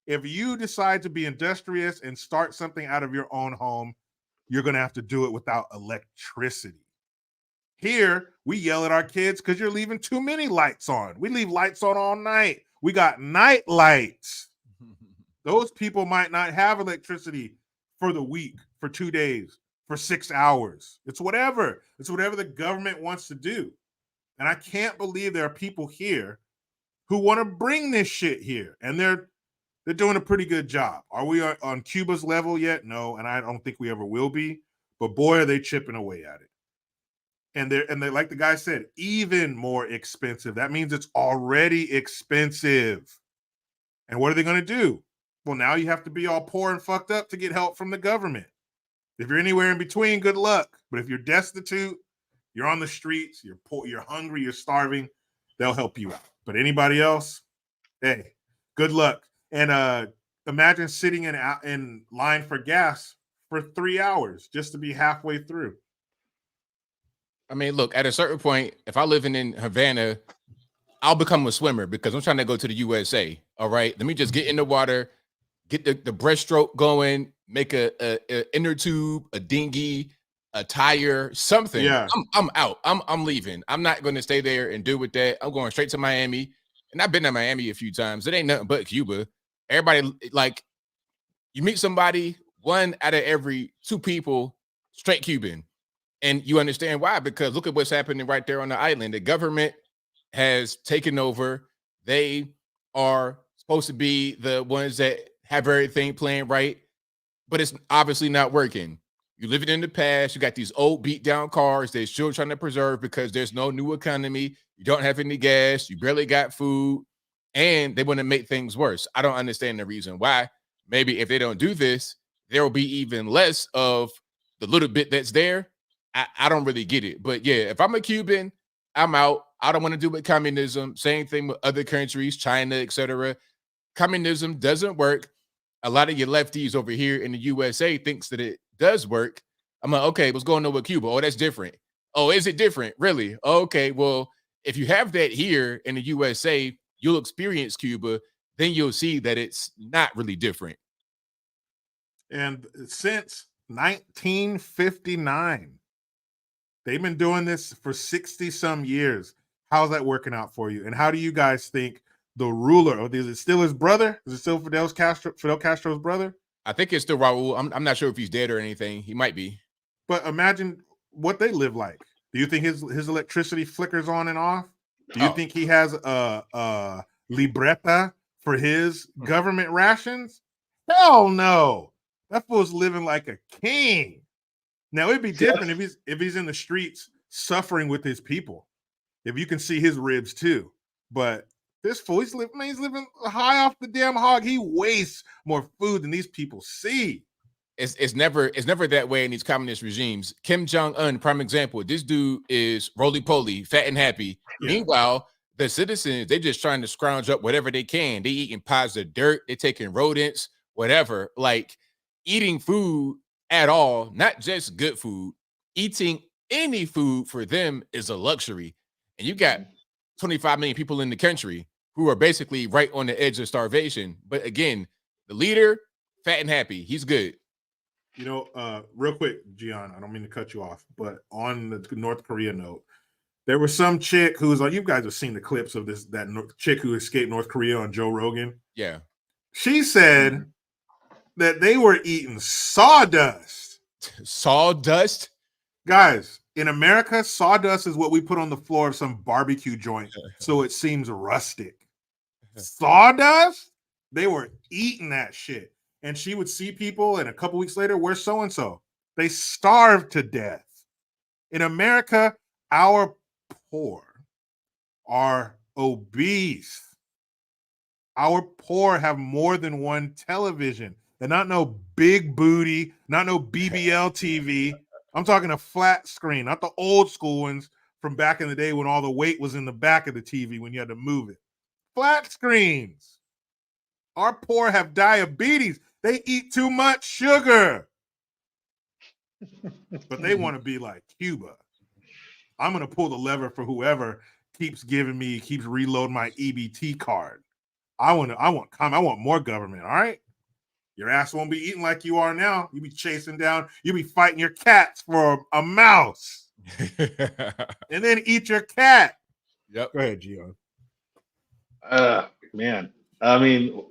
If you decide to be industrious and start something out of your own home, you're going to have to do it without electricity. Here, we yell at our kids because you're leaving too many lights on. We leave lights on all night. We got night lights. Those people might not have electricity for the week, for 2 days, for 6 hours. It's whatever. It's whatever the government wants to do. And I can't believe there are people here who want to bring this shit here. And they're doing a pretty good job. Are we on Cuba's level yet? No, and I don't think we ever will be. But boy, are they chipping away at it. And they're like the guy said, even more expensive. That means it's already expensive. And what are they going to do? Well, now you have to be all poor and fucked up to get help from the government. If you're anywhere in between, good luck. But if you're destitute, you're on the streets, you're poor, you're hungry, you're starving, they'll help you out. But anybody else, hey, good luck. And imagine sitting in line for gas for 3 hours just to be halfway through. I mean, look, at a certain point, if I live in Havana, I'll become a swimmer because I'm trying to go to the USA. All right. Let me just get in the water, get the breaststroke going, make a inner tube, a dinghy, a tire, something. Yeah. I'm out. I'm leaving. I'm not going to stay there and deal with that. I'm going straight to Miami. And I've been to Miami a few times. It ain't nothing but Cuba. Everybody, like, you meet somebody, 1 out of every 2 people, straight Cuban. And you understand why, because look at what's happening right there on the island. The government has taken over. They are supposed to be the ones that have everything playing right, but it's obviously not working. You live it in the past. You got these old beat down cars they're still trying to preserve because there's no new economy. You don't have any gas. You barely got food, and they want to make things worse. I don't understand the reason why. Maybe if they don't do this, there will be even less of the little bit that's there. I don't really get it. But yeah, if I'm a Cuban, I'm out. I don't want to do with communism. Same thing with other countries, China, etc. Communism doesn't work. A lot of your lefties over here in the USA thinks that it does work. I'm like, okay, what's going on with Cuba? Oh, that's different. Oh, is it different? Really? Okay, well, if you have that here in the USA, you'll experience Cuba, then you'll see that it's not really different. And since 1959, they've been doing this for 60 some years. How's that working out for you? And how do you guys think the ruler, is it still his brother? Is it still Fidel Castro's brother? I think it's still Raul. I'm not sure if he's dead or anything. He might be. But imagine what they live like. Do you think his electricity flickers on and off? Do you think he has a libreta for his government rations? Hell no. That fool's living like a king. Now it'd be different if he's in the streets suffering with his people. If you can see his ribs too. But this fool, he's living high off the damn hog. He wastes more food than these people see. It's never that way in these communist regimes. Kim Jong-un, prime example. This dude is roly-poly, fat and happy. Yeah. Meanwhile, the citizens, they're just trying to scrounge up whatever they can. They eating piles of dirt. They're taking rodents, whatever. Like, eating food at all, not just good food, eating any food for them is a luxury. And you got 25 million people in the country who are basically right on the edge of starvation. But again, the leader, fat and happy. He's good. You know, real quick, GION, I don't mean to cut you off, but on the North Korea note, there was some chick who was like, you guys have seen the clips of that chick who escaped North Korea on Joe Rogan. Yeah. She said that they were eating sawdust. Sawdust? Guys, in America, sawdust is what we put on the floor of some barbecue joint so it seems rustic. Sawdust? They were eating that shit. And she would see people, and a couple weeks later, where's so-and-so? They starved to death. In America, our poor are obese. Our poor have more than one television. They're not no big booty, not no BBL TV. I'm talking a flat screen, not the old school ones from back in the day when all the weight was in the back of the TV when you had to move it. Flat screens. Our poor have diabetes. They eat too much sugar. But they want to be like Cuba. I'm going to pull the lever for whoever keeps reloading my EBT card. I want more government. All right. Your ass won't be eating like you are now. You be chasing down, you be fighting your cats for a mouse. And then eat your cat. Yep. Go ahead, GION. Man. I mean,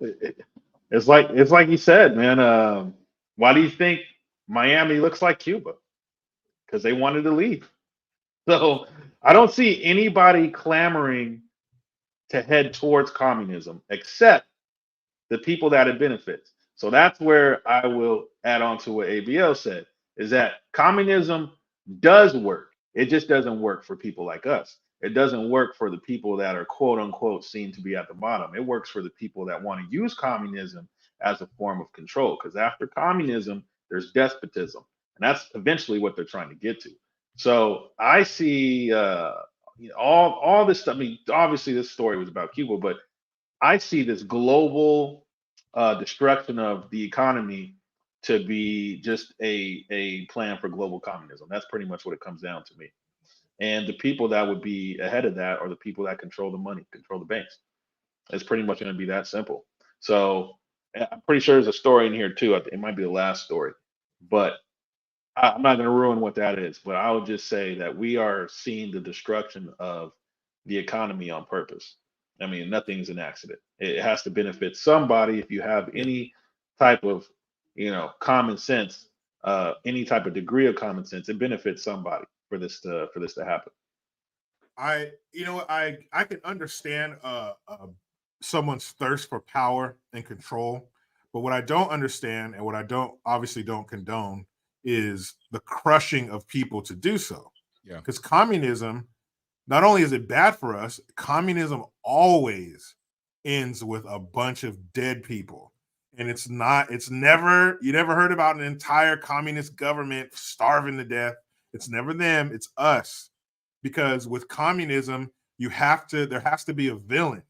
it's like you said, man. Why do you think Miami looks like Cuba? Because they wanted to leave. So I don't see anybody clamoring to head towards communism except the people that it benefits. So that's where I will add on to what ABL said, is that communism does work. It just doesn't work for people like us. It doesn't work for the people that are quote unquote seen to be at the bottom. It works for the people that want to use communism as a form of control. Because after communism, there's despotism. And that's eventually what they're trying to get to. So I see all this stuff. I mean, obviously this story was about Cuba, but I see this global destruction of the economy to be just a plan for global communism. That's pretty much what it comes down to me. And the people that would be ahead of that are the people that control the money, control the banks. It's pretty much going to be that simple. So I'm pretty sure there's a story in here too. It might be the last story, but I'm not going to ruin what that is. But I would just say that we are seeing the destruction of the economy on purpose. I mean, nothing's an accident. It has to benefit somebody. If you have any type of, common sense, any type of degree of common sense, it benefits somebody for this to happen. I can understand someone's thirst for power and control, but what I don't understand and what I don't condone is the crushing of people to do so. Yeah, because communism, not only is it bad for us, communism always ends with a bunch of dead people. And you never heard about an entire communist government starving to death. It's never them, it's us. Because with communism, there has to be a villain.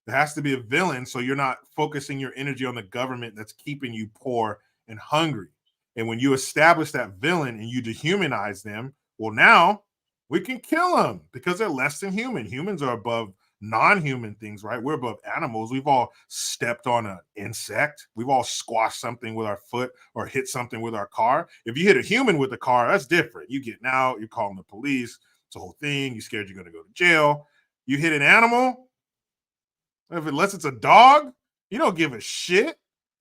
There has to be a villain, so you're not focusing your energy on the government that's keeping you poor and hungry. And when you establish that villain and you dehumanize them, well, now we can kill them because they're less than human. Humans are above non-human things, right? We're above animals. We've all stepped on an insect. We've all squashed something with our foot or hit something with our car. If you hit a human with a car, that's different. You're calling the police. It's a whole thing. You're scared you're going to go to jail. You hit an animal, unless it's a dog, you don't give a shit.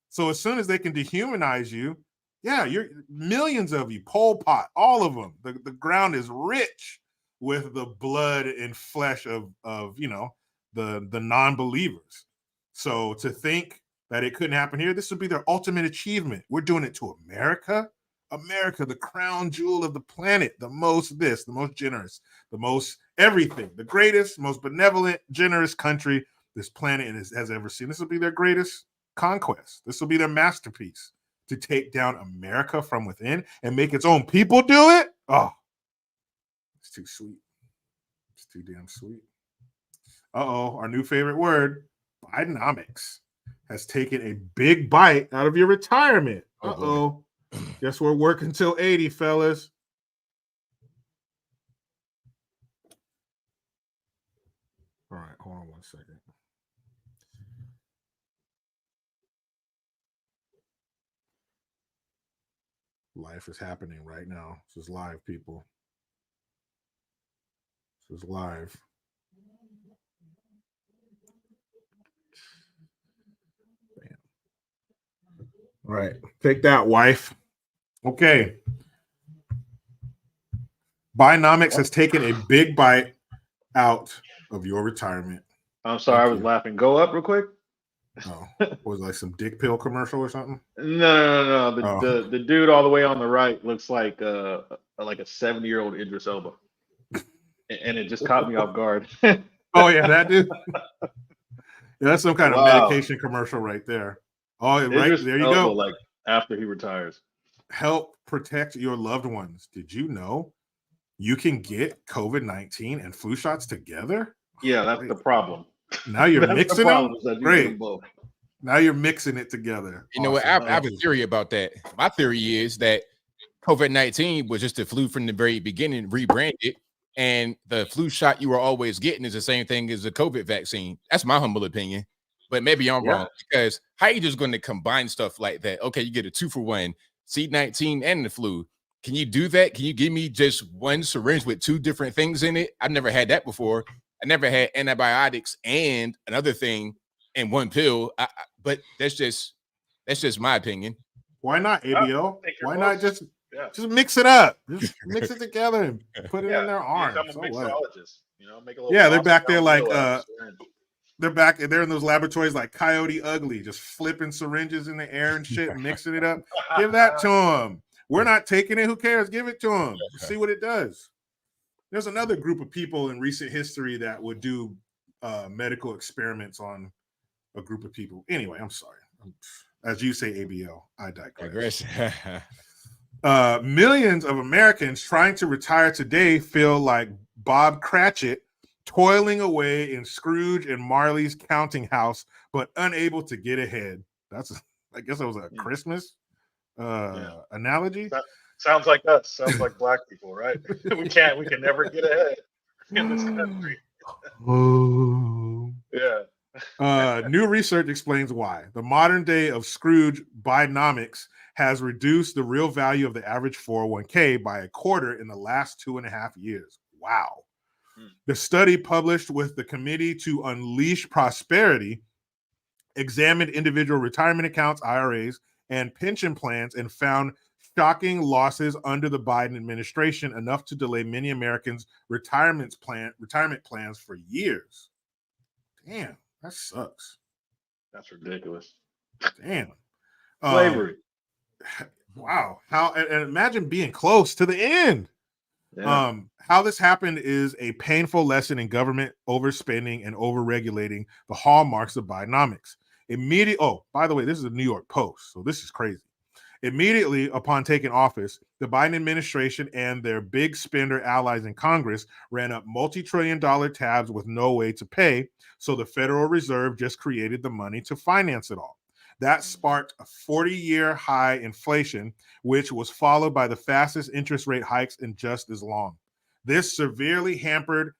So as soon as they can dehumanize you, yeah, you're millions of you, Pol Pot, all of them. The ground is rich with the blood and flesh of the non-believers. So to think that it couldn't happen here, this would be their ultimate achievement. We're doing it to America. America, the crown jewel of the planet, the most generous, the most everything, the greatest, most benevolent, generous country this planet has ever seen. This will be their greatest conquest. This will be their masterpiece. To take down America from within and make its own people do it. Oh, it's too sweet. It's too damn sweet. Our new favorite word, Bidenomics, has taken a big bite out of your retirement. Guess we're working till 80, fellas. All right, hold on 1 second. Life is happening right now. This is live, people. This is live. Bam. All right. Take that, wife. Okay. Bidenomics has taken a big bite out of your retirement. I'm sorry, I was laughing. Go up real quick. Oh, was it like some dick pill commercial or something? No. The dude all the way on the right looks like a 70-year-old Idris Elba, and it just caught me off guard. Oh yeah, that dude. Yeah, that's some kind of medication commercial right there. Oh, right there you go. Like after he retires, help protect your loved ones. Did you know you can get COVID-19 and flu shots together? Yeah, that's the problem. Now you're mixing them. Great. Now you're mixing it together. You know what? I have a theory about that. My theory is that COVID-19 was just the flu from the very beginning, rebranded, and the flu shot you were always getting is the same thing as the COVID vaccine. That's my humble opinion, but maybe I'm wrong, because how you just going to combine stuff like that? Okay, you get a 2-for-1, C-19 and the flu. Can you do that? Can you give me just one syringe with 2 different things in it? I've never had that before. I never had antibiotics and another thing in one pill. But that's just my opinion. Why not, ABL? Why not just mix it up? Just mix it together and put it in their arm. So mixologist, make a little they're back there like they're in those laboratories like Coyote Ugly, just flipping syringes in the air and shit, mixing it up. Give that to them. We're not taking it. Who cares? Give it to them. See what it does. There's another group of people in recent history that would do medical experiments on a group of people. Anyway, I'm sorry. As you say, ABL, I digress. Millions of Americans trying to retire today feel like Bob Cratchit toiling away in Scrooge and Marley's counting house, but unable to get ahead. I guess that was a Christmas analogy. Sounds like us. Sounds like black people, right? we can never get ahead in this country. New research explains why. The modern day of Scrooge Bidenomics has reduced the real value of the average 401k by 1/4 in the last 2.5 years. Wow. The study, published with the Committee to Unleash Prosperity, examined individual retirement accounts, IRAs, and pension plans and found shocking losses under the Biden administration, enough to delay many Americans' retirement plans for years. Damn, that sucks. That's ridiculous. Damn. Slavery. Wow. How, and imagine being close to the end. Yeah. How this happened is a painful lesson in government overspending and overregulating, the hallmarks of Bidenomics. By the way, this is a New York Post, so this is crazy. Immediately upon taking office, the Biden administration and their big spender allies in Congress ran up multi-trillion-dollar tabs with no way to pay, so the Federal Reserve just created the money to finance it all. That sparked a 40-year high inflation, which was followed by the fastest interest rate hikes in just as long. This severely hampered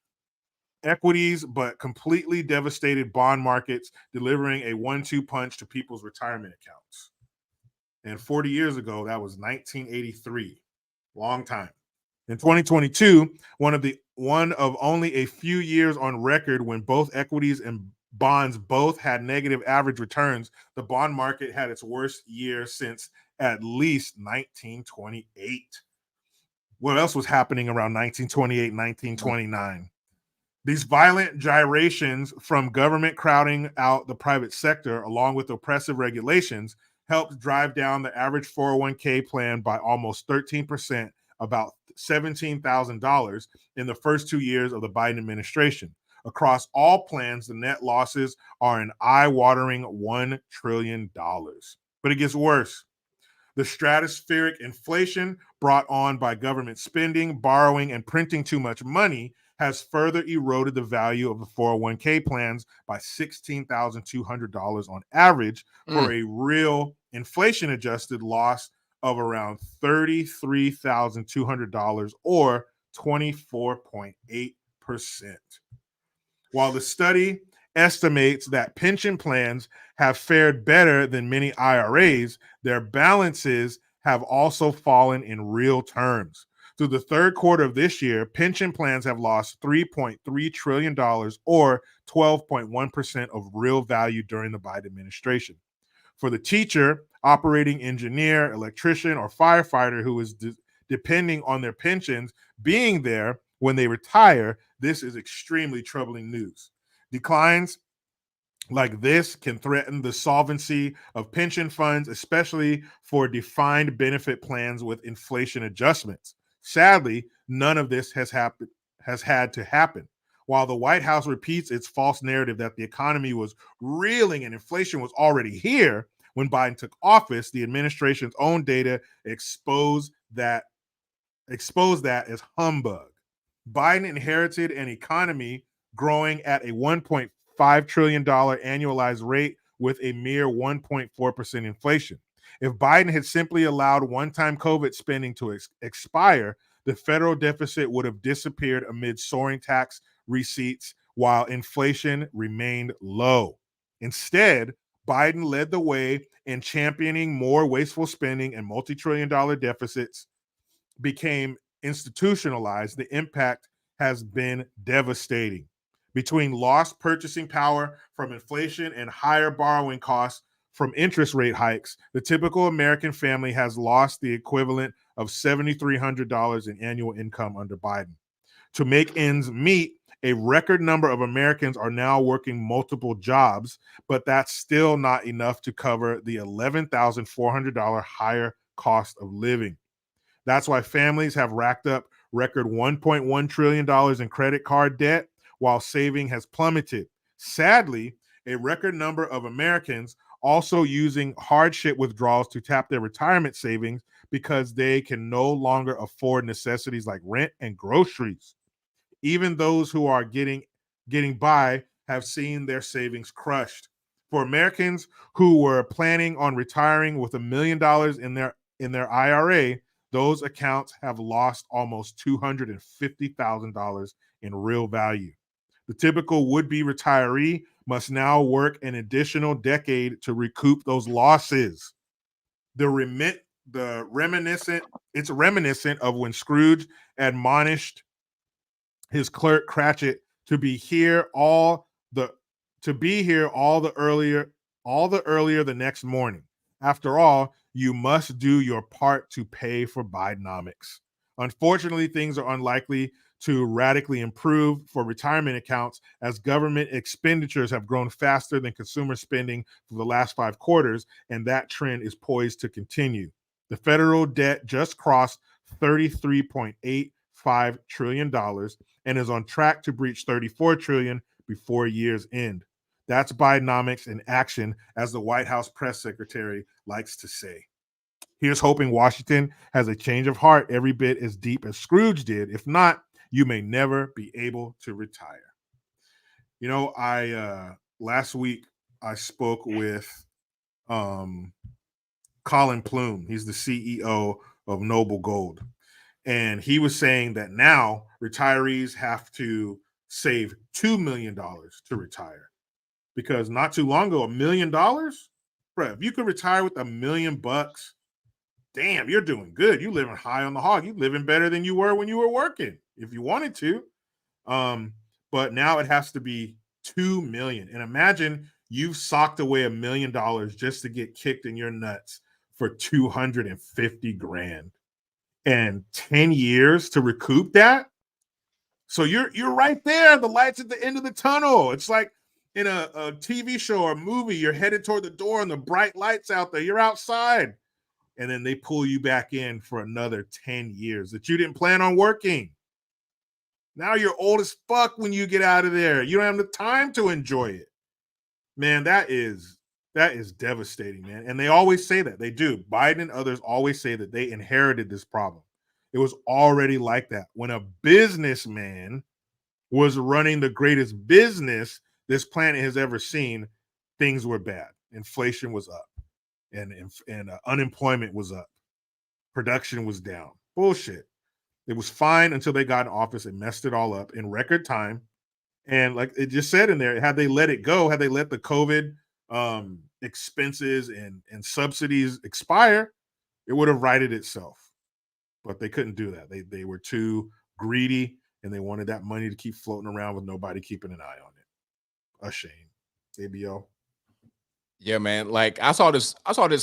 equities, but completely devastated bond markets, delivering a 1-2 punch to people's retirement accounts. And 40 years ago, that was 1983. Long time. In 2022, one of only a few years on record when both equities and bonds both had negative average returns, the bond market had its worst year since at least 1928. What else was happening around 1928, 1929? These violent gyrations from government crowding out the private sector, along with oppressive regulations, helped drive down the average 401k plan by almost 13%, about $17,000 in the first 2 years of the Biden administration. Across all plans, the net losses are an eye-watering $1 trillion. But it gets worse. The stratospheric inflation brought on by government spending, borrowing, and printing too much money has further eroded the value of the 401k plans by $16,200 on average, for a real inflation-adjusted loss of around $33,200 or 24.8%. While the study estimates that pension plans have fared better than many IRAs, their balances have also fallen in real terms. Through the third quarter of this year, pension plans have lost $3.3 trillion or 12.1% of real value during the Biden administration. For the teacher, operating engineer, electrician, or firefighter who is depending on their pensions being there when they retire, this is extremely troubling news. Declines like this can threaten the solvency of pension funds, especially for defined benefit plans with inflation adjustments. Sadly, none of this has had to happen. While the White House repeats its false narrative that the economy was reeling and inflation was already here when Biden took office, the administration's own data exposed that as humbug. Biden inherited an economy growing at a $1.5 trillion annualized rate with a mere 1.4% inflation. If Biden had simply allowed one-time COVID spending to expire, the federal deficit would have disappeared amid soaring tax receipts while inflation remained low. Instead, Biden led the way in championing more wasteful spending, and multi-trillion-dollar deficits became institutionalized. The impact has been devastating. Between lost purchasing power from inflation and higher borrowing costs from interest rate hikes, the typical American family has lost the equivalent of $7,300 in annual income under Biden. To make ends meet, a record number of Americans are now working multiple jobs, but that's still not enough to cover the $11,400 higher cost of living. That's why families have racked up record $1.1 trillion in credit card debt, while saving has plummeted. Sadly, a record number of Americans also using hardship withdrawals to tap their retirement savings because they can no longer afford necessities like rent and groceries. Even those who are getting by have seen their savings crushed. For Americans who were planning on retiring with $1 million in their IRA, those accounts have lost almost $250,000 in real value. The typical would-be retiree must now work an additional decade to recoup those losses. It's reminiscent of when Scrooge admonished his clerk Cratchit to be here all the earlier the next morning. After all, you must do your part to pay for Bidenomics. Unfortunately, things are unlikely to radically improve for retirement accounts as government expenditures have grown faster than consumer spending for the last 5 quarters, and that trend is poised to continue. The federal debt just crossed $33.85 trillion and is on track to breach $34 trillion before year's end. That's Bidenomics in action, as the White House press secretary likes to say. Here's hoping Washington has a change of heart every bit as deep as Scrooge did. If not, you may never be able to retire. You know, last week I spoke with Colin Plume. He's the CEO of Noble Gold. And he was saying that now retirees have to save $2 million to retire. Because not too long ago, $1 million, bro, if you could retire with $1 million, damn, you're doing good. You living high on the hog. You living better than you were when you were working, if you wanted to. But now it has to be $2 million. And imagine you've socked away $1 million just to get kicked in your nuts for 250 grand. And 10 years to recoup that. So you're right there. The light's at the end of the tunnel. It's like in a TV show or movie, you're headed toward the door and the bright lights out there. You're outside. And then they pull you back in for another 10 years that you didn't plan on working. Now you're old as fuck when you get out of there. You don't have the time to enjoy it. Man, that is devastating, man. And they always say that. They do. Biden and others always say that they inherited this problem. It was already like that. When a businessman was running the greatest business this planet has ever seen, things were bad. Inflation was up. And unemployment was up. Production was down. Bullshit. It was fine until they got in office and messed it all up in record time. And like it just said in there, had they let it go, had they let the COVID expenses and subsidies expire, it would have righted itself. But they couldn't do that. They were too greedy, and they wanted that money to keep floating around with nobody keeping an eye on it. A shame. ABO. Yeah, man. Like I saw this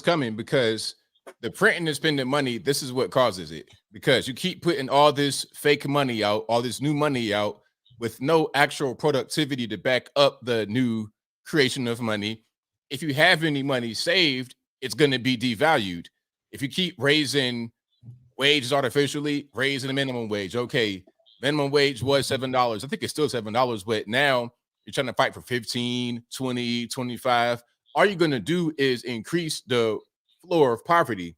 coming because the printing and spending money, this is what causes it. Because you keep putting all this fake money out, all this new money out with no actual productivity to back up the new creation of money. If you have any money saved, it's going to be devalued. If you keep raising wages artificially, raising the minimum wage. Okay, minimum wage was $7. I think it's still $7, but now you're trying to fight for 15, 20, 25. All you're going to do is increase the floor of poverty.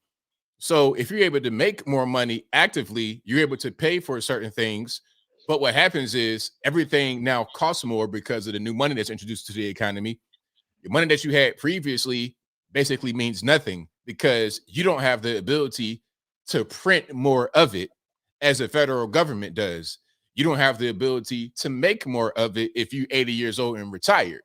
So if you're able to make more money actively, you're able to pay for certain things. But what happens is everything now costs more because of the new money that's introduced to the economy. The money that you had previously basically means nothing because you don't have the ability to print more of it. as the federal government does. You don't have the ability to make more of it if you're 80 years old and retired.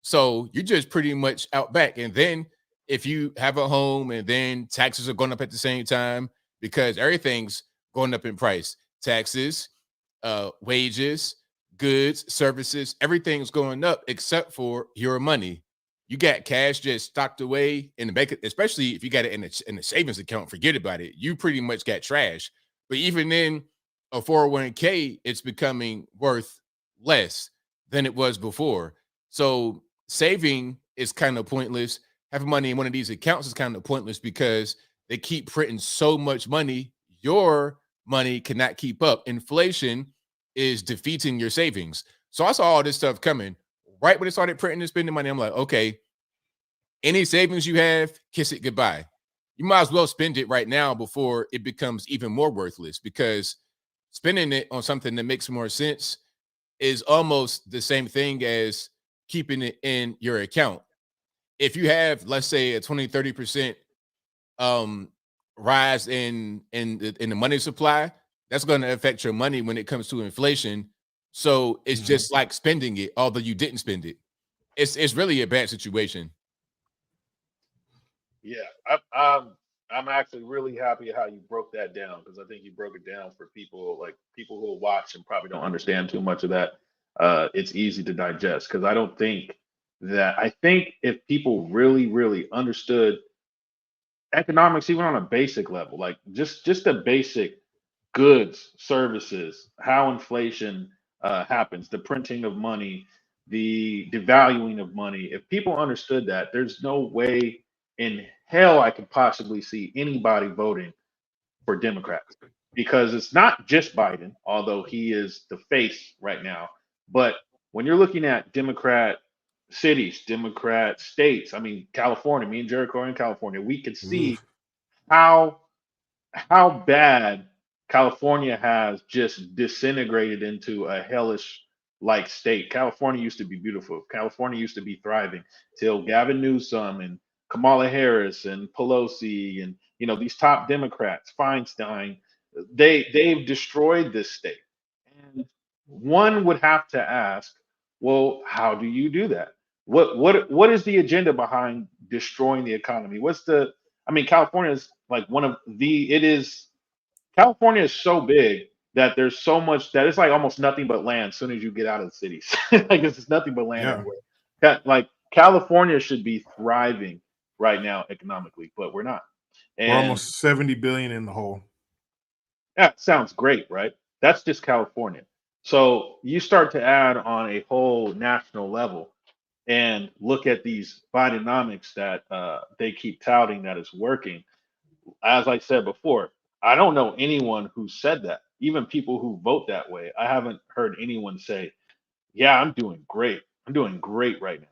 So you're just pretty much out back. And then if you have a home and then taxes are going up at the same time because everything's going up in price, taxes, wages, goods, services, everything's going up except for your money. You got cash just stocked away in the bank, especially if you got it in a savings account. Forget about it. You pretty much got trash. But even in a 401k, it's becoming worth less than it was before. So saving is kind of pointless. Having money in one of these accounts is kind of pointless because they keep printing so much money. Your money cannot keep up. Inflation is defeating your savings. So I saw all this stuff coming right when it started printing and spending money. I'm like, okay, any savings you have, kiss it goodbye. You might as well spend it right now before it becomes even more worthless, because spending it on something that makes more sense is almost the same thing as keeping it in your account. If you have, let's say, a 20-30% rise in the money supply, that's going to affect your money when it comes to inflation. So it's just like spending it, although you didn't spend it. It's really a bad situation. Yeah, I'm actually really happy how you broke that down, because I think you broke it down for people who will watch and probably don't understand too much of that. It's easy to digest, because I think if people really, really understood economics, even on a basic level, like just the basic goods, services, how inflation happens, the printing of money, the devaluing of money. If people understood that, there's no way in hell I could possibly see anybody voting for Democrats, because it's not just Biden, although he is the face right now. But when you're looking at Democrat cities, Democrat states, I mean, California, me and Jericho are in California, we could see how bad California has just disintegrated into a hellish like state. California used to be beautiful. California used to be thriving till Gavin Newsom and Kamala Harris and Pelosi and these top Democrats, Feinstein, they've destroyed this state. And one would have to ask, well, how do you do that? What is the agenda behind destroying the economy? California is like California is so big that there's so much that it's like almost nothing but land as soon as you get out of the cities. Like it's just nothing but land everywhere. Like California should be thriving right now economically, but we're not. We're almost 70 billion in the hole. That sounds great, right? That's just California. So you start to add on a whole national level and look at these Bidenomics that they keep touting that is working. As I said before, I don't know anyone who said that. Even people who vote that way, I haven't heard anyone say, yeah, I'm doing great. I'm doing great right now.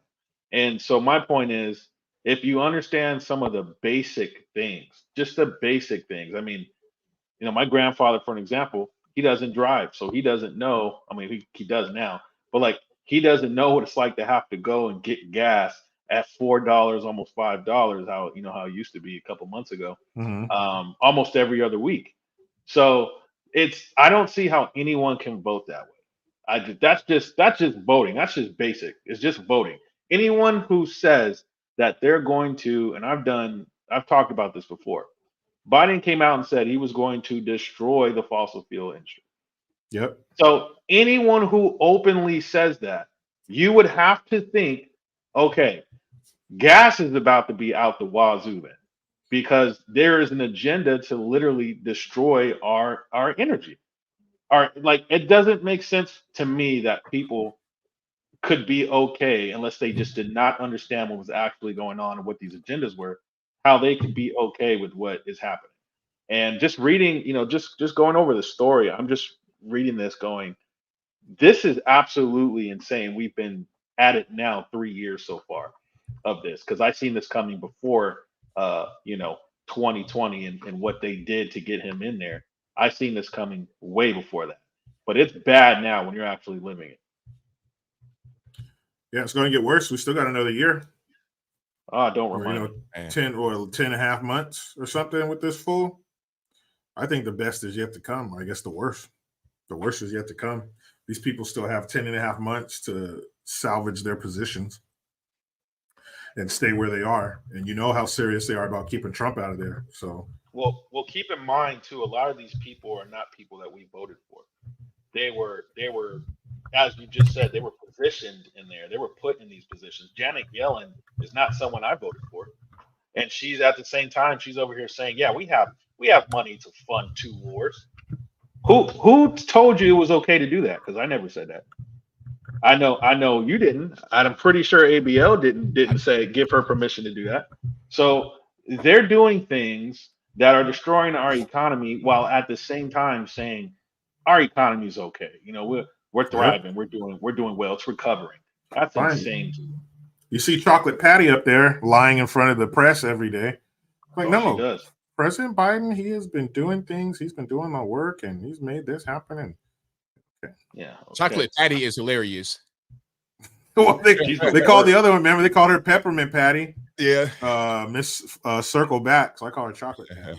And so my point is, if you understand some of the basic things, just the basic things. I mean, my grandfather, for an example, he doesn't drive, so he doesn't know. I mean, he does now, but like he doesn't know what it's like to have to go and get gas at $4, almost $5. How how it used to be a couple months ago, almost every other week. So I don't see how anyone can vote that way. That's just voting. That's just basic. It's just voting. Anyone who says that they're going to, and I've talked about this before. Biden came out and said he was going to destroy the fossil fuel industry. Yep. So anyone who openly says that, you would have to think, okay, gas is about to be out the wazoo then, because there is an agenda to literally destroy our energy. It doesn't make sense to me that people could be okay unless they just did not understand what was actually going on and what these agendas were, how they could be okay with what is happening. And just reading, just going over the story, I'm just reading this going, this is absolutely insane. We've been at it now 3 years so far of this, because I've seen this coming before 2020 and what they did to get him in there. I've seen this coming way before that. But it's bad now when you're actually living it. Yeah, it's going to get worse. We still got another year. Don't remind me. 10 and a half months or something with this fool. I think the best is yet to come. I guess the worst is yet to come. These people still have 10 and a half months to salvage their positions and stay where they are. And you know how serious they are about keeping Trump out of there. So, well, keep in mind too, a lot of these people are not people that we voted for. They were, as you just said, they were positioned in there. They were put in these positions. Janet Yellen is not someone I voted for, and she's at the same time she's over here saying, "Yeah, we have money to fund 2 wars." Who told you it was okay to do that? Because I never said that. I know you didn't. I'm pretty sure ABL didn't say give her permission to do that. So they're doing things that are destroying our economy while at the same time saying our economy is okay. You know, we're thriving. We're doing well. It's recovering. That's insane. You see Chocolate Patty up there lying in front of the press every day. Like, no, she does. President Biden, he has been doing things. He's been doing my work, and he's made this happen. And yeah, Chocolate Patty is hilarious. Well, they called the other one. Remember, they called her Peppermint Patty. Yeah, Miss Circle Back. So I call her Chocolate Patty.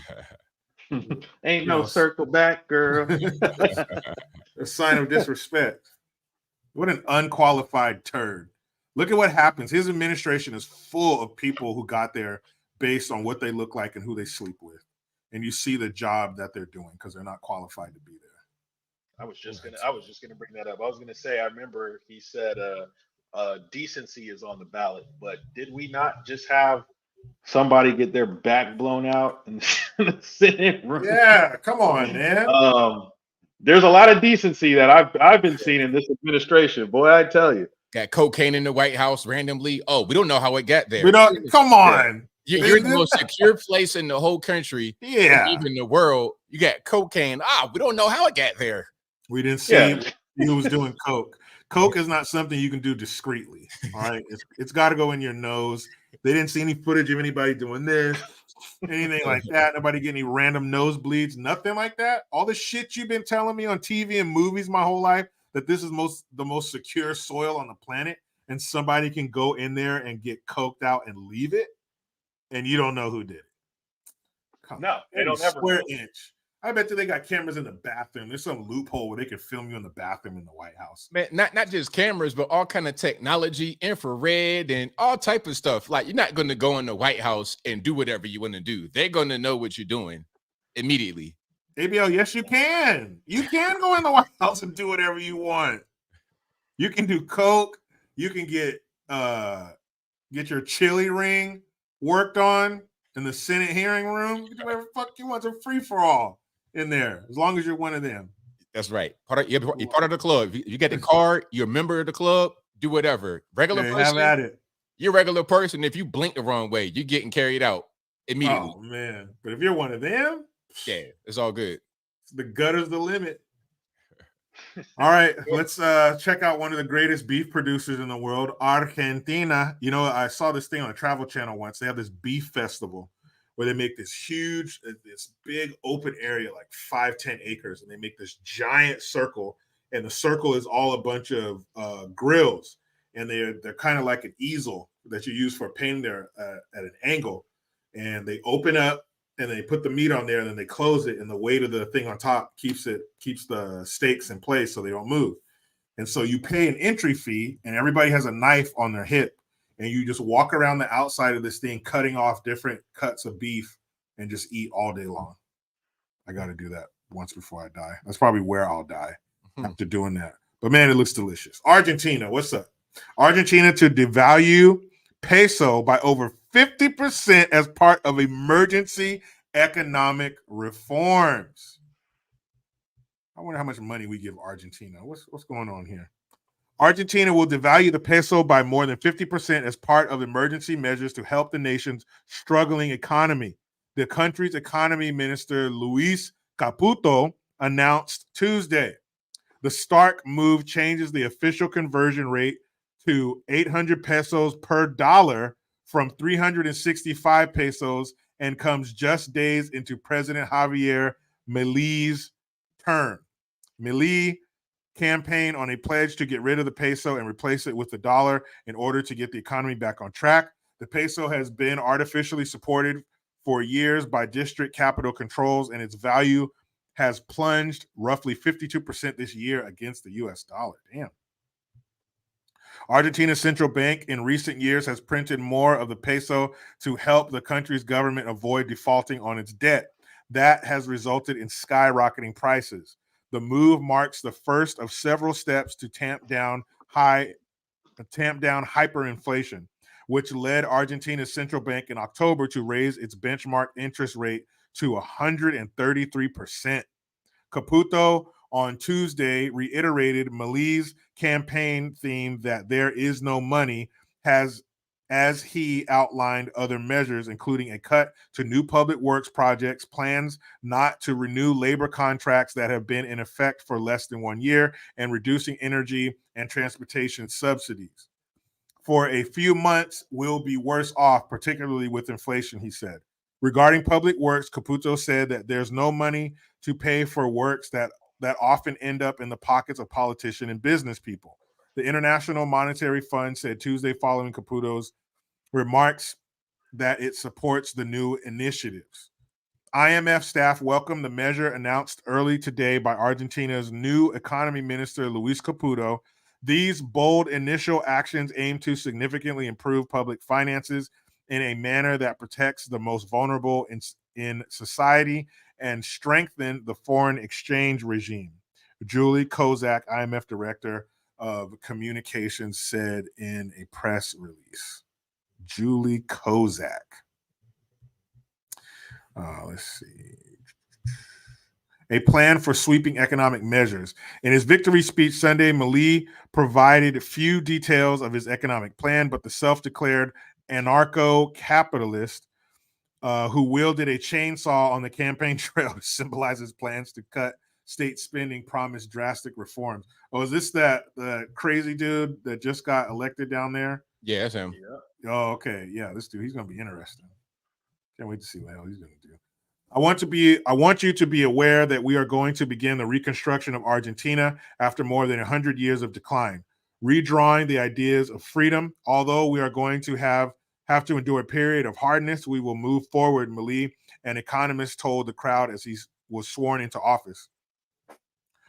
Ain't no circle back, girl. A sign of disrespect. What an unqualified turd. Look at what happens. His administration is full of people who got there based on what they look like and who they sleep with. And you see the job that they're doing because they're not qualified to be there. I was just gonna bring that up. I was gonna say, I remember he said decency is on the ballot, but did we not just have somebody get their back blown out in the Senate room? Yeah, come on, man. There's a lot of decency that I've been seeing in this administration. Boy, I tell you. Got cocaine in the White House randomly. Oh, we don't know how it got there. We don't. Come on. You're in the most secure place in the whole country. Yeah. Even the world. You got cocaine. We don't know how it got there. We didn't see who was doing coke. Coke is not something you can do discreetly. All right. It's got to go in your nose. They didn't see any footage of anybody doing this, anything like that. Nobody getting any random nosebleeds, nothing like that. All the shit you've been telling me on TV and movies my whole life, that this is the most secure soil on the planet, and somebody can go in there and get coked out and leave it, and you don't know who did it. No, they don't ever. Square inch. I bet you they got cameras in the bathroom. There's some loophole where they can film you in the bathroom in the White House. Man, not just cameras, but all kind of technology, infrared, and all type of stuff. Like, you're not going to go in the White House and do whatever you want to do. They're going to know what you're doing immediately. ABL, yes, you can. You can go in the White House and do whatever you want. You can do coke. You can get your chili ring worked on in the Senate hearing room. You can do whatever the fuck you want. It's a free for all in there, as long as you're one of them. That's right. You're part of the club. You get the card. You're a member of the club. Do whatever. Regular person. Have at it. You're a regular person. If you blink the wrong way, you're getting carried out immediately. Oh man! But if you're one of them, yeah, it's all good. The gutter's the limit. All right, let's check out one of the greatest beef producers in the world, Argentina. You know, I saw this thing on a Travel Channel once. They have this beef festival where they make this big open area, like 5-10 acres, and they make this giant circle, and the circle is all a bunch of grills, and they're kind of like an easel that you use for painting there at an angle, and they open up and they put the meat on there, and then they close it, and the weight of the thing on top keeps the steaks in place so they don't move. And so you pay an entry fee, and everybody has a knife on their hip, and you just walk around the outside of this thing, cutting off different cuts of beef, and just eat all day long. I got to do that once before I die. That's probably where I'll die after doing that. But man, it looks delicious. Argentina, what's up? Argentina to devalue peso by over 50% as part of emergency economic reforms. I wonder how much money we give Argentina. What's going on here? Argentina will devalue the peso by more than 50% as part of emergency measures to help the nation's struggling economy. The country's economy minister, Luis Caputo, announced Tuesday. The stark move changes the official conversion rate to 800 pesos per dollar from 365 pesos and comes just days into President Javier Milei's term. Milei campaigned on a pledge to get rid of the peso and replace it with the dollar in order to get the economy back on track. The peso has been artificially supported for years by district capital controls, and its value has plunged roughly 52% this year against the US dollar. Damn. Argentina's central bank in recent years has printed more of the peso to help the country's government avoid defaulting on its debt. That has resulted in skyrocketing prices. The move marks the first of several steps to tamp down hyperinflation, which led Argentina's central bank in October to raise its benchmark interest rate to 133%. Caputo on Tuesday reiterated Milei's campaign theme that there is no money, as he outlined other measures, including a cut to new public works projects, plans not to renew labor contracts that have been in effect for less than 1 year, and reducing energy and transportation subsidies. For a few months, we'll be worse off, particularly with inflation, he said. Regarding public works, Caputo said that there's no money to pay for works that often end up in the pockets of politicians and business people. The International Monetary Fund said Tuesday, following Caputo's remarks, that it supports the new initiatives. IMF staff welcomed the measure announced early today by Argentina's new economy minister, Luis Caputo. These bold initial actions aim to significantly improve public finances in a manner that protects the most vulnerable in society and strengthen the foreign exchange regime. Julie Kozak, IMF Director of Communications, said in a press release. Julie Kozak. Let's see. A plan for sweeping economic measures. In his victory speech Sunday, Milei provided few details of his economic plan, but the self-declared anarcho-capitalist who wielded a chainsaw on the campaign trail to symbolize his plans to cut state spending, promised drastic reforms. Oh, is this the crazy dude that just got elected down there? Yeah, that's him. Yeah. Oh, okay. Yeah, this dude, he's going to be interesting. Can't wait to see what the hell he's going to do. I want you to be aware that we are going to begin the reconstruction of Argentina after more than 100 years of decline, redrawing the ideas of freedom. Although we are going to have to endure a period of hardness, we will move forward, Milei, an economist told the crowd as he was sworn into office.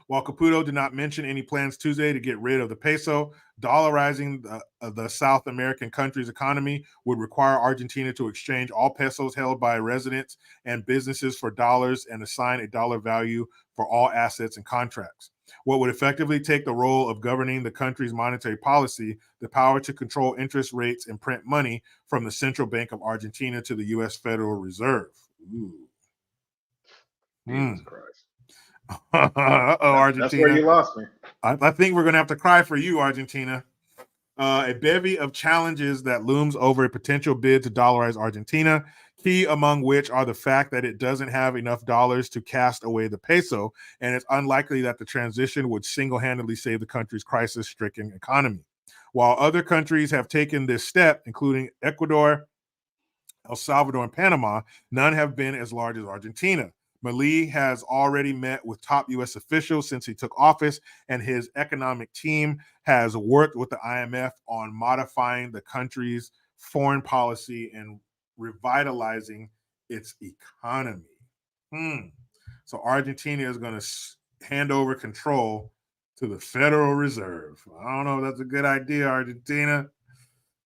While Caputo did not mention any plans Tuesday to get rid of the peso, dollarizing the South American country's economy would require Argentina to exchange all pesos held by residents and businesses for dollars and assign a dollar value for all assets and contracts. What would effectively take the role of governing the country's monetary policy, the power to control interest rates and print money from the Central Bank of Argentina to the U.S. Federal Reserve. Ooh. Jesus Christ. Argentina. That's where you lost me. I think we're going to have to cry for you, Argentina. A bevy of challenges that looms over a potential bid to dollarize Argentina, key among which are the fact that it doesn't have enough dollars to cast away the peso, and it's unlikely that the transition would single-handedly save the country's crisis-stricken economy. While other countries have taken this step, including Ecuador, El Salvador, and Panama, none have been as large as Argentina. Milei has already met with top U.S. officials since he took office, and his economic team has worked with the IMF on modifying the country's foreign policy and revitalizing its economy. So Argentina is going to hand over control to the Federal Reserve. I don't know if that's a good idea, Argentina,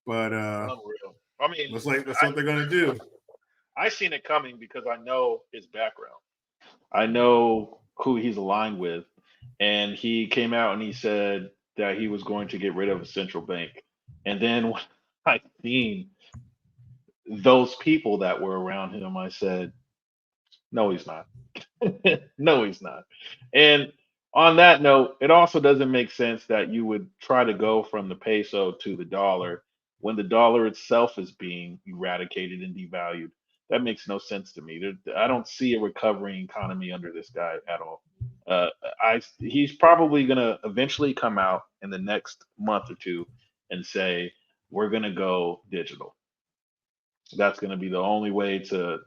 but unreal. I mean, looks like that's what they're going to do. I seen it coming because I know his background. I know who he's aligned with. And he came out and he said that he was going to get rid of a central bank. And then when I seen those people that were around him, I said, no, he's not. No, he's not. And on that note, it also doesn't make sense that you would try to go from the peso to the dollar when the dollar itself is being eradicated and devalued. That makes no sense to me. I don't see a recovering economy under this guy at all. He's probably going to eventually come out in the next month or two and say, we're going to go digital. That's going to be the only way to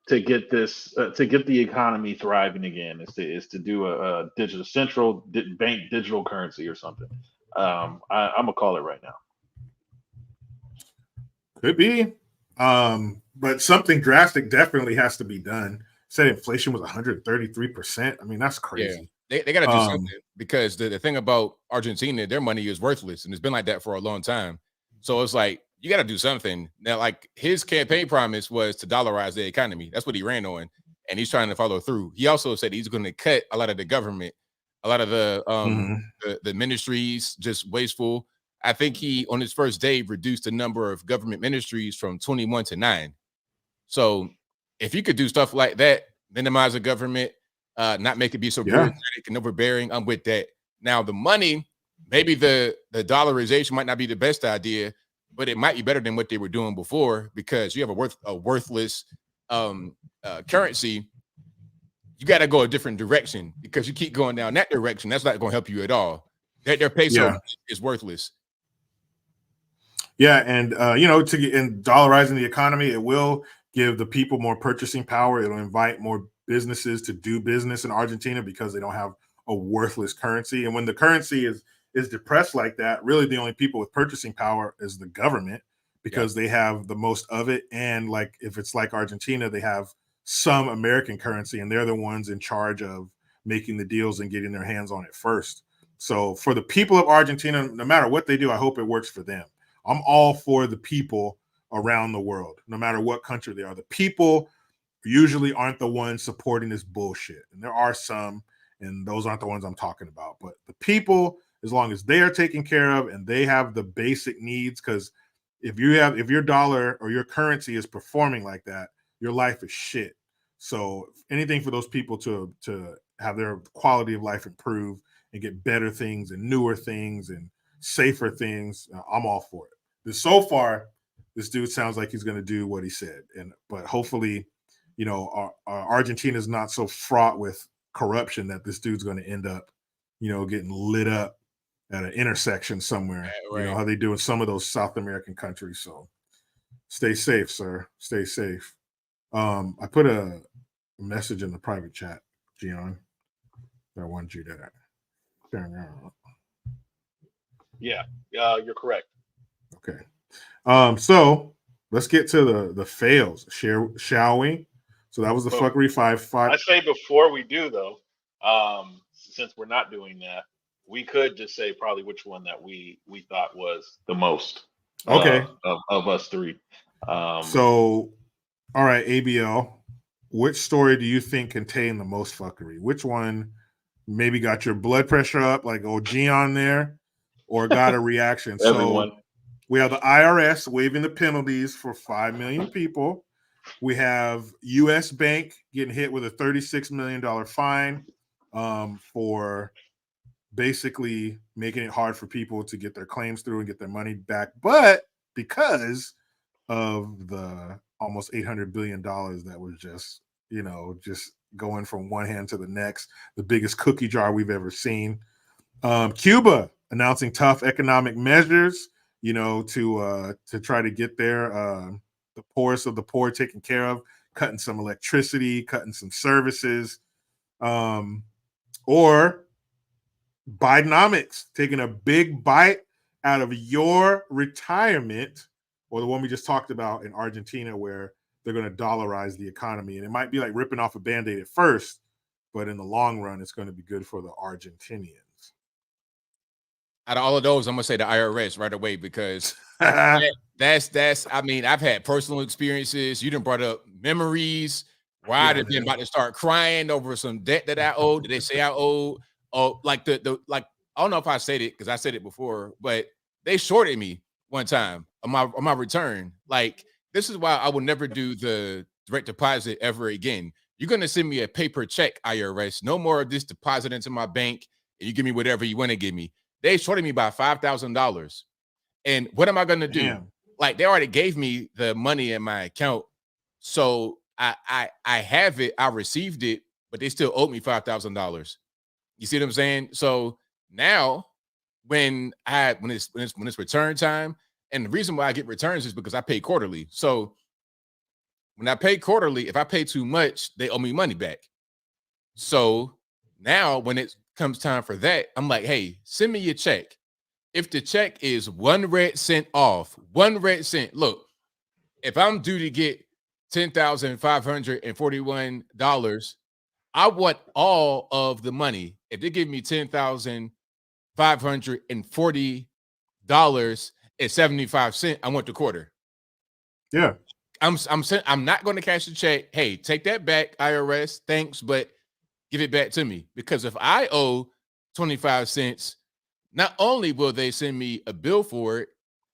get this to get the economy thriving again is to do a digital central bank digital currency or something. I'm gonna call it right now. Could be. but something drastic definitely has to be done. Said inflation was 133%. I mean, that's crazy. Yeah, they got to do something, because the thing about Argentina, their money is worthless, and it's been like that for a long time. So it's like, you got to do something now. Like, his campaign promise was to dollarize the economy. That's what he ran on, and he's trying to follow through. He also said he's going to cut a lot of the government, a lot of the ministries, just wasteful. I think he, on his first day, reduced the number of government ministries from 21 to 9. So if you could do stuff like that, minimize the government, not make it be so bureaucratic and overbearing, I'm with that. Now, the money, maybe the dollarization might not be the best idea, but it might be better than what they were doing before, because you have a worthless currency. You got to go a different direction, because you keep going down that direction. That's not going to help you at all. Their peso is worthless. Yeah, and in dollarizing the economy, it will give the people more purchasing power. It'll invite more businesses to do business in Argentina, because they don't have a worthless currency. And when the currency is depressed like that, really the only people with purchasing power is the government, because they have the most of it. And like, if it's like Argentina, they have some American currency, and they're the ones in charge of making the deals and getting their hands on it first. So for the people of Argentina, no matter what they do, I hope it works for them. I'm all for the people around the world, no matter what country they are. The people usually aren't the ones supporting this bullshit. And there are some, and those aren't the ones I'm talking about. But the people, as long as they are taken care of and they have the basic needs, because if your dollar or your currency is performing like that, your life is shit. So anything for those people to have their quality of life improve and get better things and newer things and safer things, I'm all for it. So far, this dude sounds like he's going to do what he said, but hopefully, Argentina is not so fraught with corruption that this dude's going to end up, getting lit up at an intersection somewhere. Right. You know how they do in some of those South American countries. So stay safe, sir. Stay safe. I put a message in the private chat, GION. I want you to turn around. Yeah, you're correct. Okay. So let's get to the fails, shall we? So that was the fuckery five. I say before we do, though, since we're not doing that, we could just say probably which one that we thought was the most. Okay. Of us three. So, all right, ABL, which story do you think contained the most fuckery? Which one maybe got your blood pressure up, like GION there, or got a reaction? Everyone. So we have the IRS waiving the penalties for 5 million people. We have U.S. Bank getting hit with a $36 million fine for basically making it hard for people to get their claims through and get their money back. But because of the almost $800 billion that was just going from one hand to the next, the biggest cookie jar we've ever seen. Cuba announcing tough economic measures, to try to get the poorest of the poor taken care of, cutting some electricity, cutting some services, or Bidenomics, taking a big bite out of your retirement, or the one we just talked about in Argentina, where they're going to dollarize the economy. And it might be like ripping off a Band-Aid at first, but in the long run, it's going to be good for the Argentinians. Out of all of those, I'm going to say the IRS right away, because that's, I mean, I've had personal experiences. You done brought up memories where I'd have been about to start crying over some debt that I owed, that they say I owe. Oh, like I don't know if I said it, because I said it before, but they shorted me one time on my return. Like, this is why I will never do the direct deposit ever again. You're going to send me a paper check, IRS. No more of this deposit into my bank, and you give me whatever you want to give me. They shorted me by $5,000. And what am I going to do? Damn. Like, they already gave me the money in my account. So I have it. I received it, but they still owed me $5,000. You see what I'm saying? So now when it's return time, and the reason why I get returns is because I pay quarterly. So when I pay quarterly, if I pay too much, they owe me money back. So now when it comes time for that, I'm like, hey, send me your check. If the check is 1 red cent off, 1 red cent, look, if I'm due to get $10,541. I want all of the money. If they give me $10,540 and 75 cents, I want the quarter. Yeah. I'm not going to cash the check. Hey, take that back, IRS. Thanks, but give it back to me. Because if I owe 25 cents, not only will they send me a bill for it,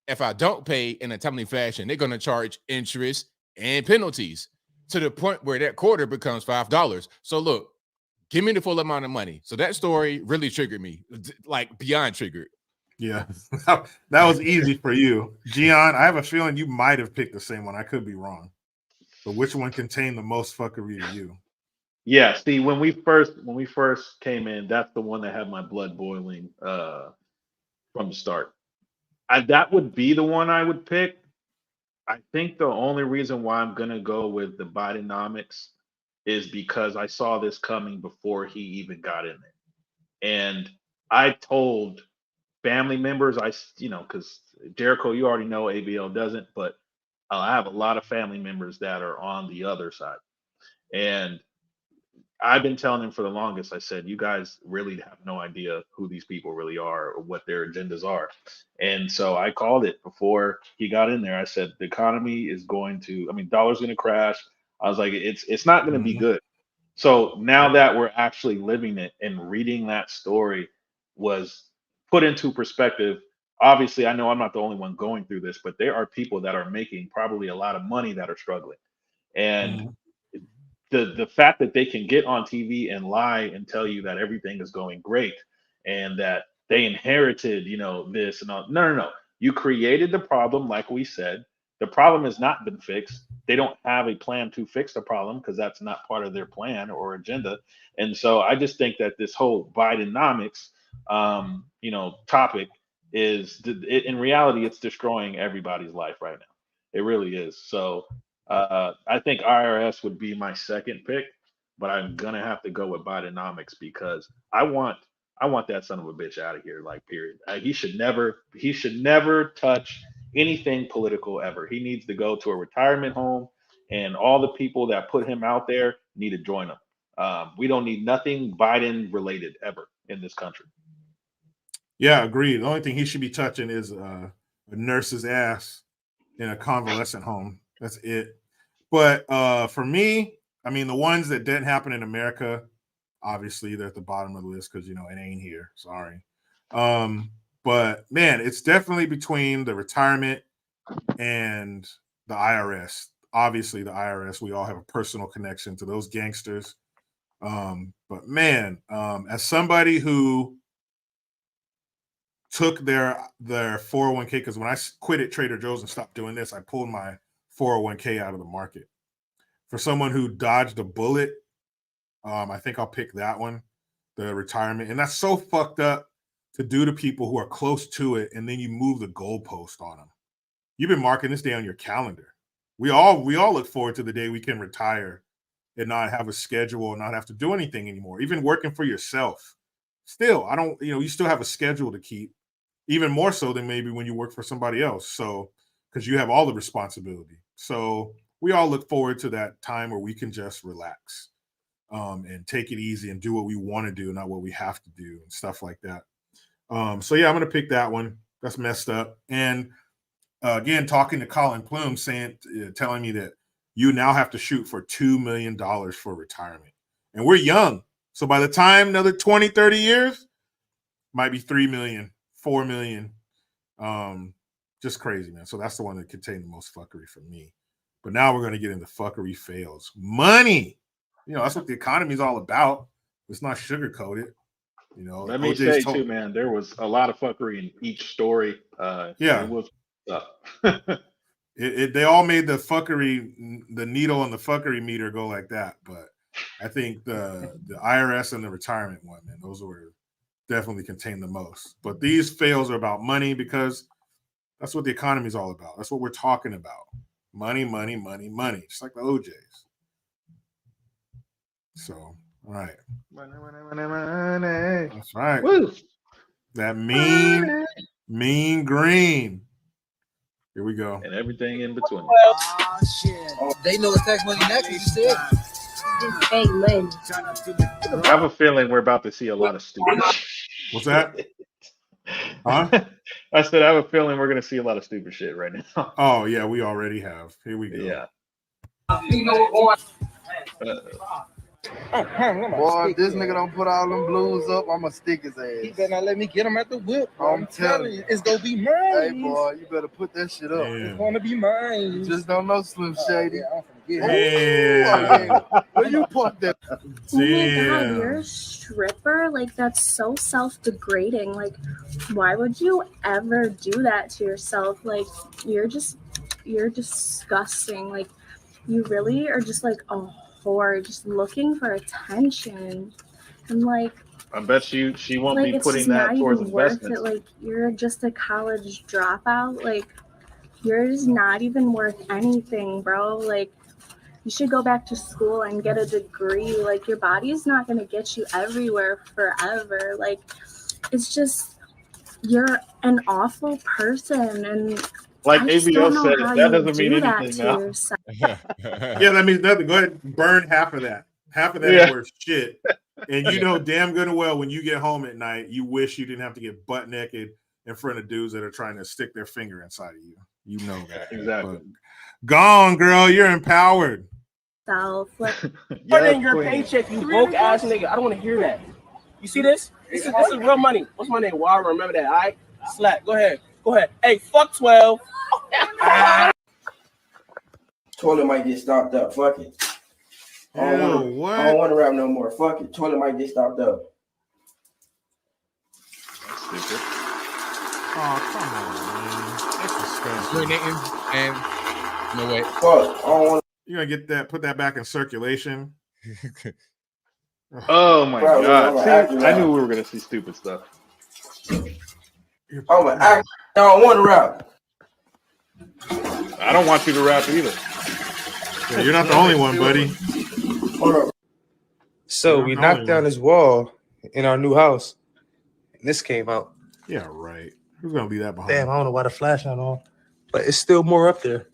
if I don't pay in a timely fashion, they're going to charge interest and penalties to the point where that quarter becomes $5. So look, give me the full amount of money. So that story really triggered me, like beyond triggered. Yeah, that was easy for you. GION, I have a feeling you might have picked the same one. I could be wrong. But which one contained the most fuckery to you? Yeah, see, when we first came in, that's the one that had my blood boiling from the start. That would be the one I would pick. I think the only reason why I'm gonna go with the Bidenomics is because I saw this coming before he even got in there, and I told family members, because Jericho, you already know ABL doesn't, but I have a lot of family members that are on the other side, and I've been telling them for the longest. I said, you guys really have no idea who these people really are or what their agendas are. And so I called it before he got in there. I said, the economy is dollar's going to crash. I was like, it's not going to be good. So now that we're actually living it and reading that story was put into perspective. Obviously, I know I'm not the only one going through this, but there are people that are making probably a lot of money that are struggling. And the fact that they can get on TV and lie and tell you that everything is going great and that they inherited, this and all. No. You created the problem, like we said. The problem has not been fixed. They don't have a plan to fix the problem because that's not part of their plan or agenda. And so I just think that this whole Bidenomics, topic in reality, it's destroying everybody's life right now. It really is. So I think IRS would be my second pick, but I'm gonna have to go with Bidenomics because I want that son of a bitch out of here. Like, period. He should never touch anything political ever. He needs to go to a retirement home, and all the people that put him out there need to join him. We don't need nothing Biden related ever in this country. Yeah, agreed. The only thing he should be touching is a nurse's ass in a convalescent home. That's it. But for me, I mean, the ones that didn't happen in America, obviously they're at the bottom of the list because it ain't here. Sorry. But man, it's definitely between the retirement and the IRS. Obviously, the IRS, we all have a personal connection to those gangsters. But man, as somebody who took their 401k, because when I quit at Trader Joe's and stopped doing this, I pulled my 401k out of the market. For someone who dodged a bullet, I think I'll pick that one, the retirement. And that's so fucked up to do to people who are close to it, and then you move the goalpost on them. You've been marking this day on your calendar. We all look forward to the day we can retire and not have a schedule and not have to do anything anymore. Even working for yourself. Still, you still have a schedule to keep, even more so than maybe when you work for somebody else. So, because you have all the responsibility. So we all look forward to that time where we can just relax and take it easy and do what we want to do, not what we have to do and stuff like that. So yeah, I'm going to pick that one. That's messed up. And again, talking to Colin Plume, telling me that you now have to shoot for $2 million for retirement. And we're young. So by the time another 20, 30 years, might be 3 million, 4 million. Just crazy, man. So that's the one that contained the most fuckery for me. But now we're going to get into fuckery fails. Money. That's what the economy is all about. It's not sugar-coated. Let me say too, man, there was a lot of fuckery in each story. Yeah. It was they all made the needle on the fuckery meter go like that. But I think the IRS and the retirement one, man, those were definitely contain the most. But these fails are about money because that's what the economy is all about. That's what we're talking about. Money, money, money, money. Just like the OJs. So, all right. Money, money, money, money. That's right. Woo. That mean green. Here we go. And everything in between. Oh, shit. They know it's tax money next, you said. Hey, Lynn. I have a feeling we're about to see a lot of stupid shit. What's that? Huh? I said I have a feeling we're gonna see a lot of stupid shit right now. Oh yeah, we already have. Here we go. Yeah. Boy, if this nigga don't put all them blues up, I'ma stick his ass. He better not let me get him at the whip. I'm telling you. It's gonna be mine. Hey, boy, you better put that shit up. It's gonna be mine. You just don't know Slim Shady. Yeah. Where you put that? Oh my God, you're a stripper? Like, that's so self-degrading. Like, why would you ever do that to yourself? Like, you're disgusting. Like, you really are just like a whore, just looking for attention. And like, I bet she won't like, be it's putting just that not towards even worth investments. it. Like, you're just a college dropout. Like, you're just not even worth anything, bro. Like, you should go back to school and get a degree. Like, your body's not going to get you everywhere forever. Like, it's just, you're an awful person. And Like I just ABO don't know said, how that you doesn't do mean that anything to now. yourself. Yeah, that means nothing. Go ahead and burn half of that. Half of that Yeah. is worth shit. And you know damn good and well when you get home at night, you wish you didn't have to get butt naked in front of dudes that are trying to stick their finger inside of you. You know that. Exactly. But gone, girl. You're empowered. Like, Put in your paycheck, you broke ass nigga. I don't want to hear that. You see this? This is real money. What's my name? Well, I remember that. All right, Slap. Go ahead. Hey, fuck 12. Toilet might get stopped up. Fuck it. I don't want to rap no more. Fuck it. Toilet might get stopped up. Stupid. Oh, come on, man. That's disgusting. And no way. Fuck. I don't want. You're gonna get that, put that back in circulation. Oh my Bro, God. See, I knew we were gonna see stupid stuff. I'm an actor. I don't want to rap. I don't want you to rap either. Yeah, you're not the only one, buddy. Hold up. So we knocked down this wall in our new house, and this came out. Yeah, right. Who's gonna leave that behind? Damn, I don't know why the flashlight on, but it's still more up there.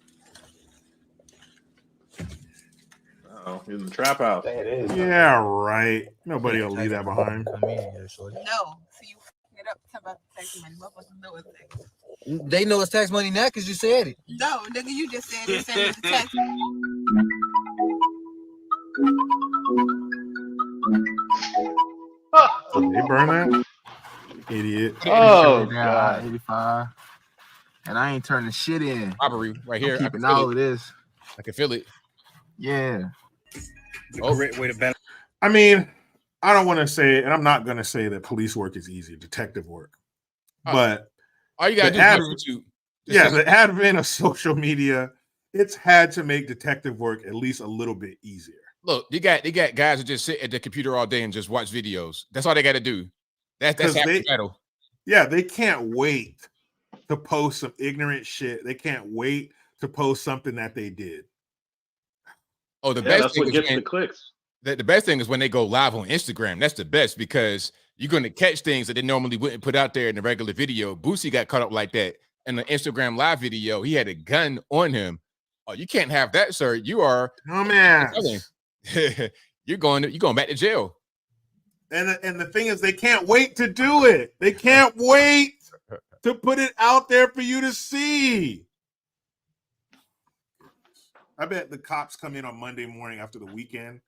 Oh, in the trap house. It is. Yeah, right. Nobody will leave that behind. No, so you it up about tax money. Motherfuckers know it's tax. They know it's tax money now because you said it. No, nigga, you just said it. Said it's tax. They burn that? Idiot. Oh God. 85. And I ain't turning shit in. Robbery right here. I'm keeping all of this. I can feel it. Yeah. Oh, great way to benefit. I mean, I don't want to say, and I'm not going to say that police work is easy, detective work, but all you got to do is YouTube. Yeah, the advent of social media, it's had to make detective work at least a little bit easier. Look, they got guys who just sit at the computer all day and just watch videos. That's all they got to do. That's half the battle. Yeah, they can't wait to post some ignorant shit. They can't wait to post something that they did. Oh, the best thing what gets the clicks. The best thing is when they go live on Instagram. That's the best because you're going to catch things that they normally wouldn't put out there in the regular video. Boosie got caught up like that in the Instagram live video. He had a gun on him. Oh, you can't have that, sir. You are you're going back to jail. And the thing is, they can't wait to do it. They can't wait to put it out there for you to see. I bet the cops come in on Monday morning after the weekend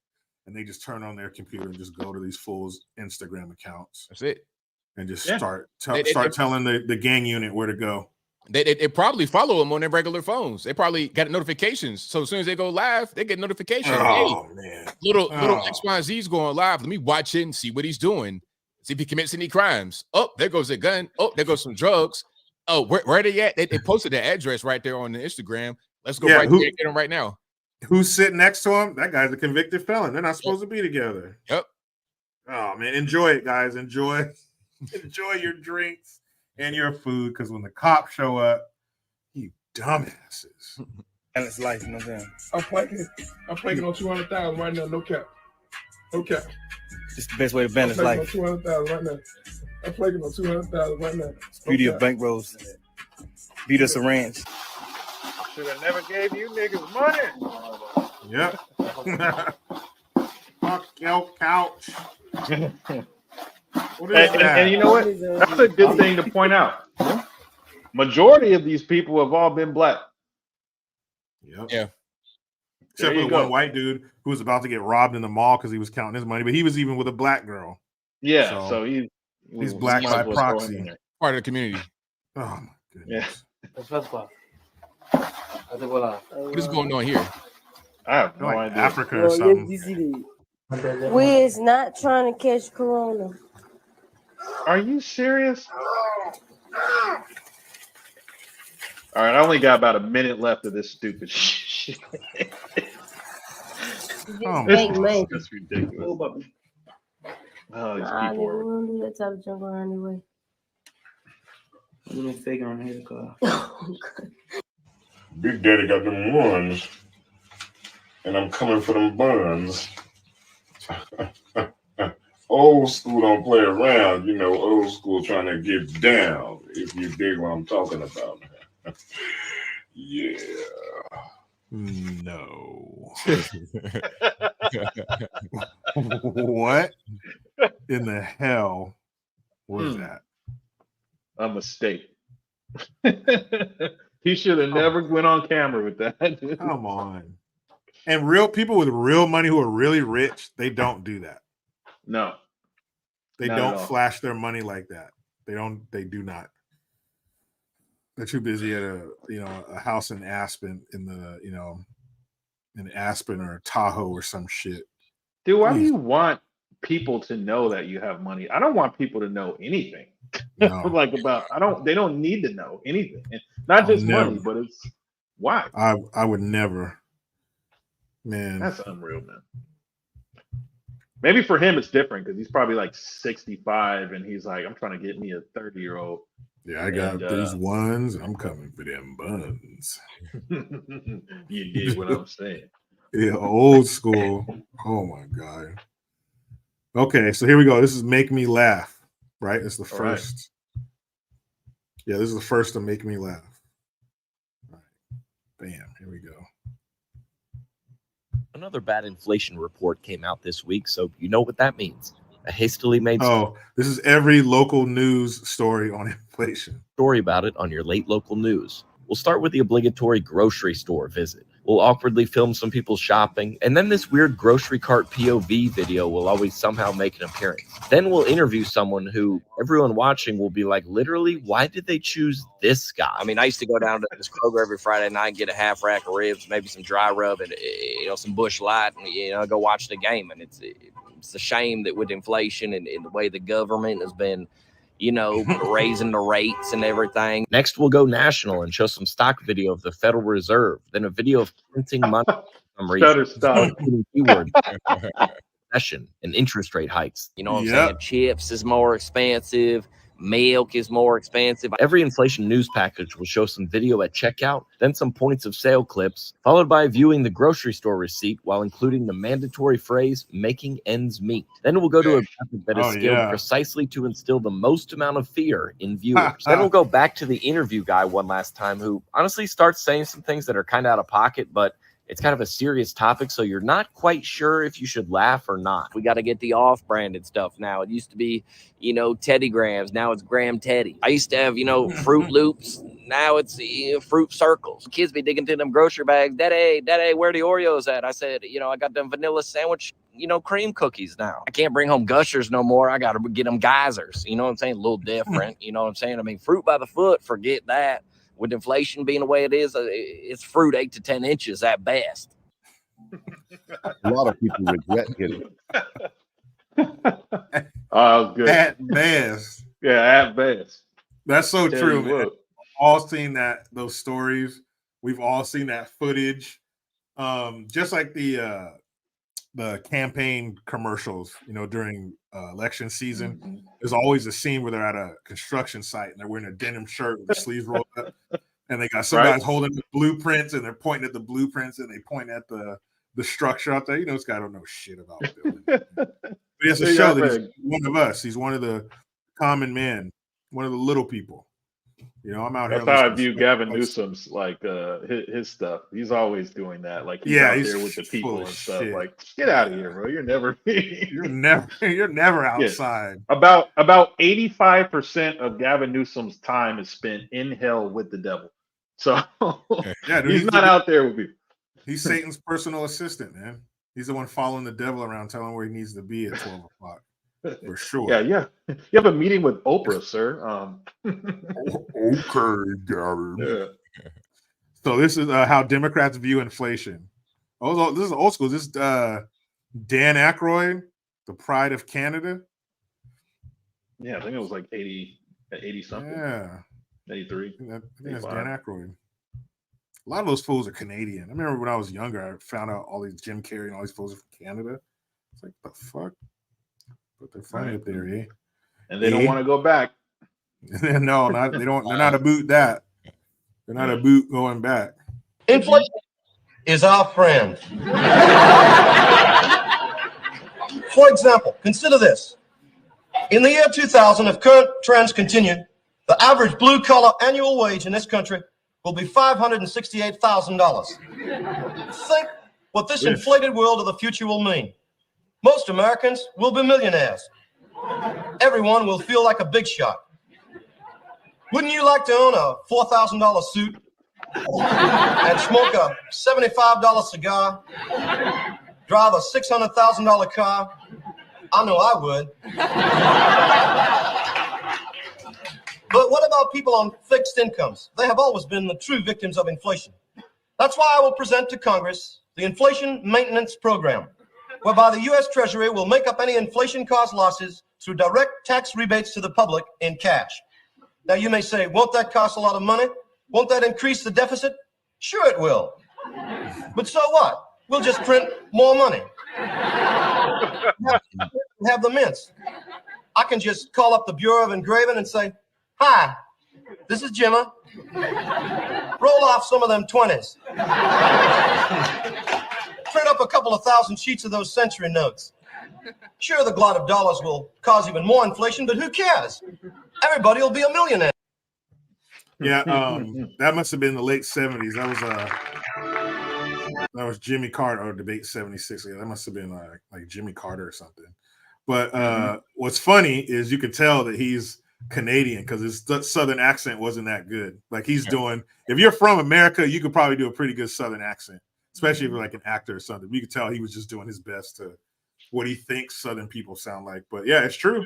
and they just turn on their computer and just go to these fools' Instagram accounts. That's it. And just start telling the gang unit where to go. They probably follow them on their regular phones. They probably got notifications. So as soon as they go live, they get notifications. Oh, hey, man. Little XYZ's going live. Let me watch it and see what he's doing. See if he commits any crimes. Oh, there goes a gun. Oh, there goes some drugs. Oh, where are they at? They posted the address right there on the Instagram. Let's go right there and get him right now. Who's sitting next to him? That guy's a convicted felon. They're not supposed to be together. Yep. Oh, man. Enjoy it, guys. Enjoy your drinks and your food, because when the cops show up, you dumbasses. And it's life, you know what I'm saying? I'm planking on 200,000 right now, no cap. No cap. It's the best way to balance life. I'm planking on 200,000 right now. I'm planking on 200,000 right now. Beauty of bankrolls. Beat us a ranch. should have never gave you niggas money. Yep. Fuck your couch. What is that? And you know what? That's a good thing to point out. Majority of these people have all been black. Yep. Yeah. Except for the one white dude who was about to get robbed in the mall because he was counting his money, but he was even with a black girl. Yeah, so he's black by proxy. Part of the community. Oh my goodness. What is going on here? I have no idea. Africa or something. We is not trying to catch corona. Are you serious? All right, I only got about a minute left of this stupid shit. That's ridiculous. Oh, these people are... We don't do that type of junk around anyway. A little figure on here, car. Big Daddy got them ones, and I'm coming for them buns. Old school don't play around, you know. Old school trying to get down. If you dig what I'm talking about. Yeah. No. What in the hell was that? A mistake. He should have never went on camera with that. Come on. And real people with real money who are really rich, they don't do that. No. They don't flash their money like that. They do not. They're too busy at a house in Aspen in Aspen or Tahoe or some shit. Dude, why do you want people to know that you have money? I don't want people to know anything. No. They don't need to know anything. And not just money, but it's why. I would never. Man. That's unreal, man. Maybe for him it's different because he's probably like 65 and he's like, I'm trying to get me a 30-year-old. Yeah, I got these ones. I'm coming for them buns. You get what I'm saying. Yeah, old school. Oh my God. Okay, so here we go. This is Make Me Laugh, right? It's the first. Right. Yeah, this is the first to Make Me Laugh. All right. Bam, here we go. Another bad inflation report came out this week, so you know what that means. A hastily made this is every local news story on inflation. Story about it on your late local news. We'll start with the obligatory grocery store visit. We'll awkwardly film some people shopping, and then this weird grocery cart POV video will always somehow make an appearance. Then we'll interview someone who everyone watching will be like, literally, why did they choose this guy? I mean, I used to go down to this Kroger every Friday night and get a half rack of ribs, maybe some dry rub, and some Busch Light, and go watch the game. And it's a shame that with inflation and the way the government has been, raising the rates and everything. Next, we'll go national and show some stock video of the Federal Reserve, then a video of printing money for some reason. Keyword recession and interest rate hikes. You know what I'm saying? Chips is more expensive. Milk is more expensive. Every inflation news package will show some video at checkout, then some points of sale clips, followed by viewing the grocery store receipt while including the mandatory phrase, making ends meet. Then we'll go to a graphic that is scaled precisely to instill the most amount of fear in viewers. Then we'll go back to the interview guy one last time who honestly starts saying some things that are kind of out of pocket, but it's kind of a serious topic, so you're not quite sure if you should laugh or not. We got to get the off-branded stuff now. It used to be, Teddy Grams. Now it's Graham Teddy. I used to have, Fruit Loops. Now it's Fruit Circles. Kids be digging through them grocery bags. Daddy, where the Oreos at? I said, I got them vanilla sandwich, cream cookies now. I can't bring home Gushers no more. I got to get them Geysers. You know what I'm saying? A little different. You know what I'm saying? I mean, fruit by the foot, forget that. With inflation being the way it is, it's fruit 8 to 10 inches at best. A lot of people regret getting it. Oh, good. At best. Yeah, at best. That's so true, man. We've all seen those stories. We've all seen that footage. Just like the campaign commercials, during election season. Mm-hmm. There's always a scene where they're at a construction site and they're wearing a denim shirt with the sleeves rolled up, and they got some guys holding the blueprints and they're pointing at the blueprints and they point at the structure out there. This guy don't know shit about building. But he has to show that he's one of us. He's one of the common men, one of the little people. You know, I'm out here. That's how I view Gavin Newsom's like his stuff. He's always doing that. Like he's out there with the people and stuff. Shit. Like, get out of here, bro. You're never you're never outside. About 85% of Gavin Newsom's time is spent in hell with the devil. So yeah, dude, he's not out there with people. He's Satan's personal assistant, man. He's the one following the devil around, telling him where he needs to be at 12 o'clock. For sure. Yeah. You have a meeting with Oprah, sir. Okay, Gavin. Yeah. So this is how Democrats view inflation. Oh, this is old school. This is Dan Aykroyd, the pride of Canada. Yeah, I think it was like 80 something. Yeah. 83. I think that's Dan Aykroyd. A lot of those fools are Canadian. I remember when I was younger, I found out all these Jim Carrey and all these fools are from Canada. It's like, the fuck? But they're funny up there, eh? And they don't want to go back. No, they don't. They're not about that. They're not about going back. Inflation is our friend. For example, consider this. In the year 2000, if current trends continue, the average blue-collar annual wage in this country will be $568,000. Think what this inflated world of the future will mean. Most Americans will be millionaires. Everyone will feel like a big shot. Wouldn't you like to own a $4,000 suit and smoke a $75 cigar, drive a $600,000 car? I know I would. But what about people on fixed incomes? They have always been the true victims of inflation. That's why I will present to Congress the Inflation Maintenance Program, whereby the U.S. Treasury will make up any inflation-caused losses through direct tax rebates to the public in cash. Now, you may say, won't that cost a lot of money? Won't that increase the deficit? Sure it will. But so what? We'll just print more money. Have the mints. I can just call up the Bureau of Engraving and say, hi, this is Jimma. Roll off some of them 20s. Print up a couple of thousand sheets of those century notes. Sure, the glut of dollars will cause even more inflation, but who cares? Everybody will be a millionaire. Yeah, that must have been the late 70s. That was Jimmy Carter, or debate 76. Yeah, that must have been like Jimmy Carter or something. But what's funny is you can tell that he's Canadian because his Southern accent wasn't that good. Like he's doing, if you're from America, you could probably do a pretty good Southern accent, especially if you're like an actor or something. You could tell he was just doing his best to what he thinks Southern people sound like. But yeah, it's true.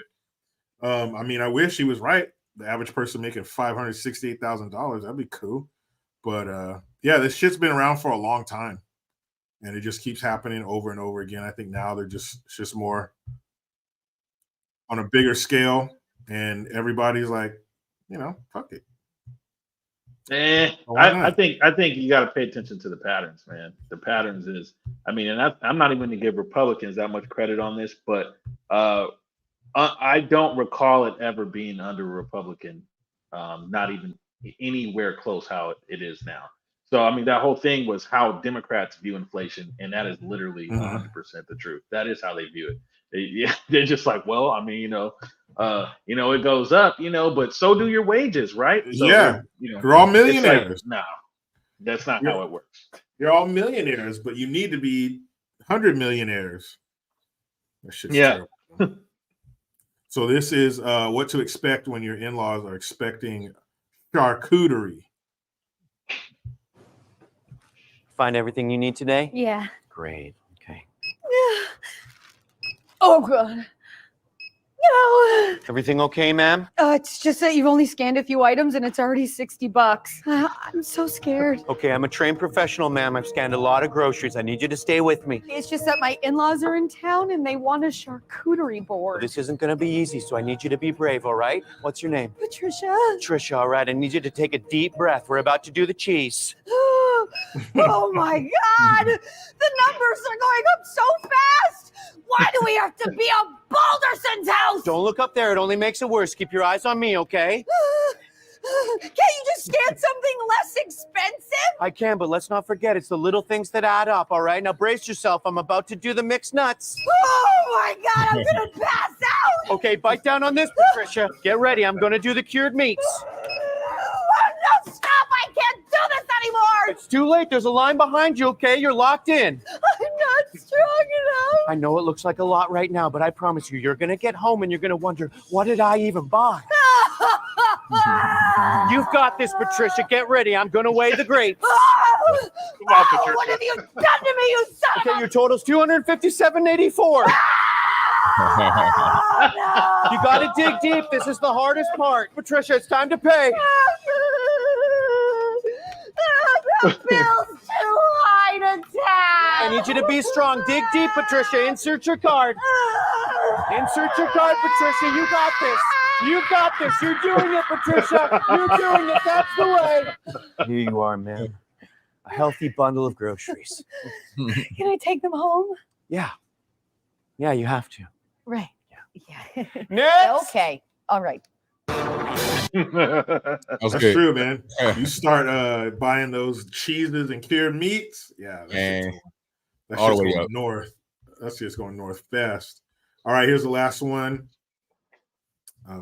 I mean, I wish he was right. The average person making $568,000, that'd be cool. But yeah, this shit's been around for a long time, and it just keeps happening over and over again. I think now it's just more on a bigger scale, and everybody's like, fuck it. I think you got to pay attention to the patterns, man. The patterns is, I mean, and I'm not even going to give Republicans that much credit on this, but I don't recall it ever being under a Republican, not even anywhere close how it is now. So, I mean, that whole thing was how Democrats view inflation, and that is literally 100% the truth. That is how they view it. They're just like, well, I mean, it goes up, but so do your wages, right? So, yeah, you're all millionaires. Like, no, that's not how it works. You're all millionaires, but you need to be 100 millionaires. That shit's terrible. So this is what to expect when your in-laws are expecting charcuterie. Find everything you need today? Yeah. Great. Okay. Oh, God. No. Everything okay, ma'am? It's just that you've only scanned a few items and it's already $60. I'm so scared. Okay, I'm a trained professional, ma'am. I've scanned a lot of groceries. I need you to stay with me. It's just that my in-laws are in town and they want a charcuterie board. This isn't going to be easy, so I need you to be brave, all right? What's your name? Patricia. Patricia, all right. I need you to take a deep breath. We're about to do the cheese. Oh, my God. The numbers are going up so fast. Why do we have to be at Balderson's house? Don't look up there. It only makes it worse. Keep your eyes on me, okay? Can't you just scan something less expensive? I can, but let's not forget, it's the little things that add up, all right? Now brace yourself. I'm about to do the mixed nuts. Oh, my God. I'm going to pass out. Okay, bite down on this, Patricia. Get ready. I'm going to do the cured meats. too late. There's a line behind you, okay? You're locked in. I'm not strong enough. I know it looks like a lot right now, but I promise you, you're going to get home and you're going to wonder, what did I even buy? You've got this, Patricia. Get ready. I'm going to weigh the grapes. Come on, Patricia. What have you done to me, you son of Okay, your total's $257.84. You got to dig deep. This is the hardest part. Patricia, it's time to pay. The bill's too high to tap. I need you to be strong. Dig deep, Patricia. Insert your card. Insert your card, Patricia. You got this. You got this. You're doing it, Patricia. You're doing it. That's the way. Here you are, man. A healthy bundle of groceries. Can I take them home? Yeah. Yeah, you have to. Right. Yeah. Next. Okay. All right. That's good. true, man. You start buying those cheeses and cured meats. Yeah, that's all the way going up north. That's just going north fast. All right, here's the last one.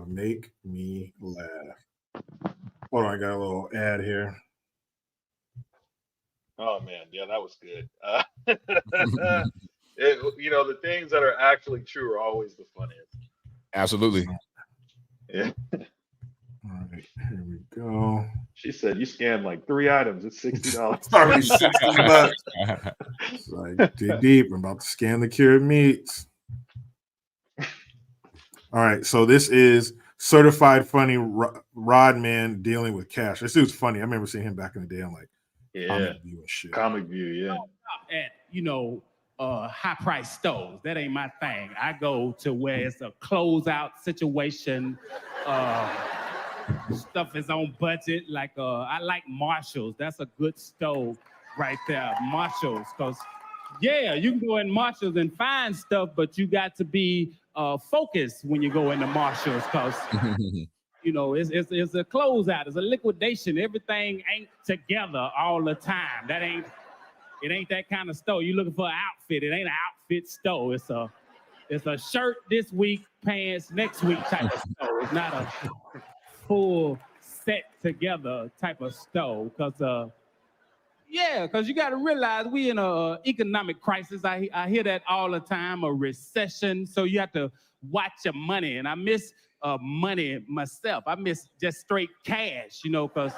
Make me laugh. Hold on, I got a little ad here. Oh man, yeah, that was good. The things that are actually true are always the funniest. Absolutely. Yeah. All right, here we go. She said you scanned like 3 items. It's $60. It's already $60. Like, dig deep. I'm about to scan the cured meats. All right, so this is certified funny Rod Man dealing with cash. This dude's funny. I remember seeing him back in the day on like Comic View and shit. Comic View, yeah. At high price stores. That ain't my thing. I go to where it's a closeout situation. Stuff is on budget. Like I like Marshalls. That's a good stove right there. Marshalls, because you can go in Marshalls and find stuff, but you got to be focused when you go into Marshalls, because it's a closeout, it's a liquidation. Everything ain't together all the time. It ain't that kind of store. You're looking for an outfit. It ain't an outfit store. It's a shirt this week, pants next week type of store. It's not a full set together type of store. Because you got to realize we in a economic crisis. I hear that all the time, a recession. So you have to watch your money. And I miss money myself. I miss just straight cash, because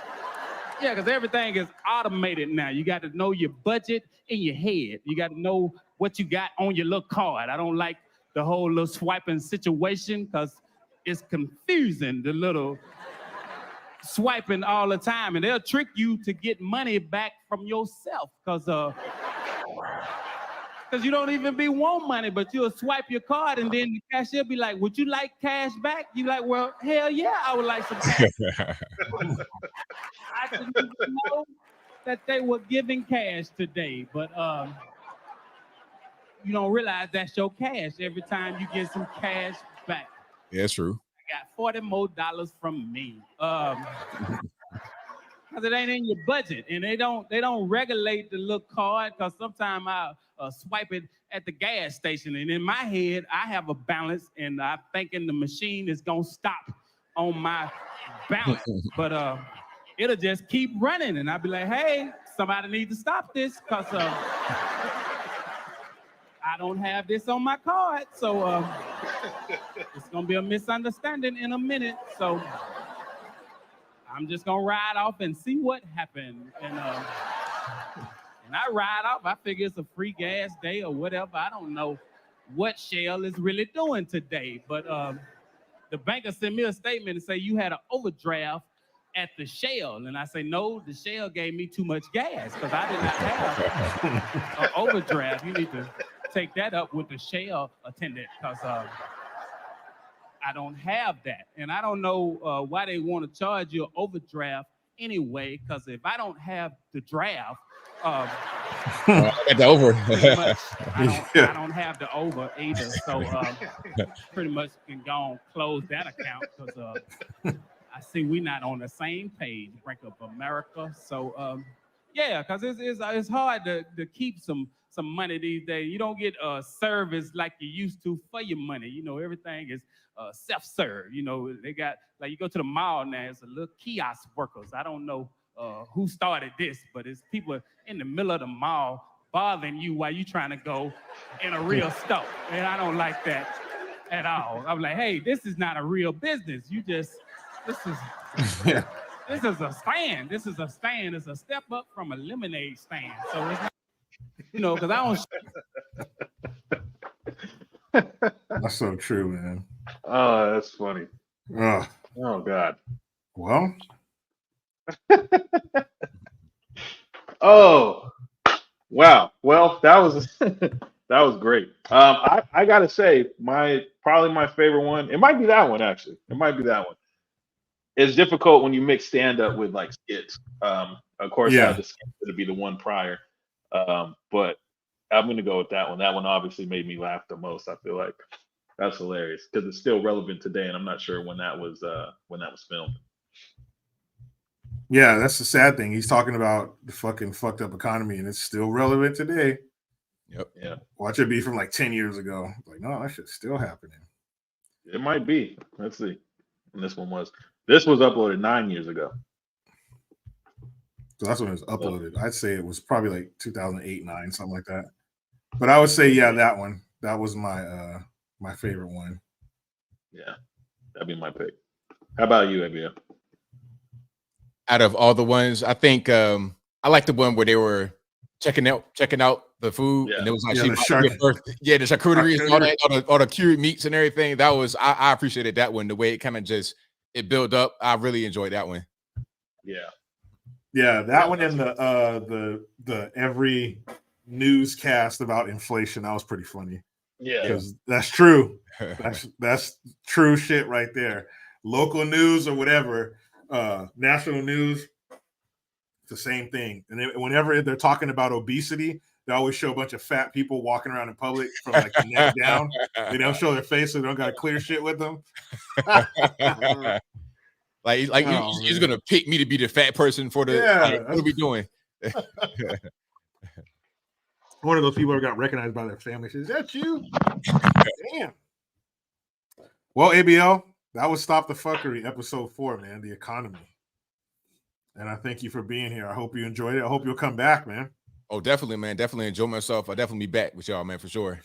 everything is automated now. You got to know your budget in your head. You got to know what you got on your little card. I don't like the whole little swiping situation because it's confusing, the little swiping all the time. And they'll trick you to get money back from yourself because you don't even be want money, but you'll swipe your card and then the cashier be like, would you like cash back? You like, well, hell yeah, I would like some cash. I didn't know that they were giving cash today, but you don't realize that's your cash every time you get some cash back. Yeah, that's true. I got $40 more from me. Because it ain't in your budget, and they don't regulate the little card, because sometimes I'll swipe it at the gas station, and in my head I have a balance, and I'm thinking the machine is gonna stop on my balance, but it'll just keep running, and I'll be like, hey, somebody needs to stop this, because I don't have this on my card, so it's gonna be a misunderstanding in a minute, so I'm just gonna ride off and see what happened. And I ride off, I figure it's a free gas day or whatever. I don't know what Shell is really doing today, but the banker sent me a statement and say you had an overdraft at the Shell. And I say, no, the Shell gave me too much gas because I did not have an overdraft. You need to take that up with the Shell attendant, because I don't have that. And I don't know why they want to charge you an overdraft anyway, because if I don't have the draft, at the over. I don't have the over either. So pretty much can go and close that account, because I see we not on the same page, Bank of America. So because it's hard to keep some money these days. You don't get service like you used to for your money. Everything is self-serve. They got, like, you go to the mall now, it's a little kiosk workers. I don't know who started this, but it's people in the middle of the mall bothering you while you trying to go in a real store. And I don't like that at all. I'm like, hey, this is not a real business. This is a stand. This is a stand. It's a step up from a lemonade stand. So it's not, because I don't. That's so true, man. Oh, that's funny. Oh God. Well. Oh, wow. Well, that was that was great. I gotta say, probably my favorite one. It might be that one, actually. It might be that one. It's difficult when you mix stand up with like skits. Of course, I had the skits to be the one prior. But I'm gonna go with that one. That one obviously made me laugh the most. I feel like that's hilarious because it's still relevant today, and I'm not sure when that was filmed. Yeah, that's the sad thing. He's talking about the fucking fucked up economy, and it's still relevant today. Yep. Yeah. Watch it be from like 10 years ago. Like, no, that shit's still happening. It might be. Let's see. And this was uploaded 9 years ago. So that's when it was uploaded. I'd say it was probably like 2008, 9, something like that. But I would say, yeah, that one. That was my my favorite one. Yeah, that'd be my pick. How about you, ABL? Out of all the ones, I think I like the one where they were checking out the food, and it was like the charcuterie and all the cured meats and everything. That was I appreciated that one. The way it kind of it built up. I really enjoyed that one. Yeah, that one and the every newscast about inflation, that was pretty funny. Yeah, because that's true. That's true shit right there. Local news or whatever, national news, it's the same thing. And whenever they're talking about obesity, they always show a bunch of fat people walking around in public from like the neck down. They don't show their face, so they don't got to clear shit with them. Like you're gonna pick me to be the fat person for the. What are we doing? One of those people who got recognized by their family says, "Is that you?" Damn. Well, ABL, that was Stop the Fuckery, episode 4, man. The economy. And I thank you for being here. I hope you enjoyed it. I hope you'll come back, man. Oh, definitely, man. Definitely enjoy myself. I'll definitely be back with y'all, man, for sure.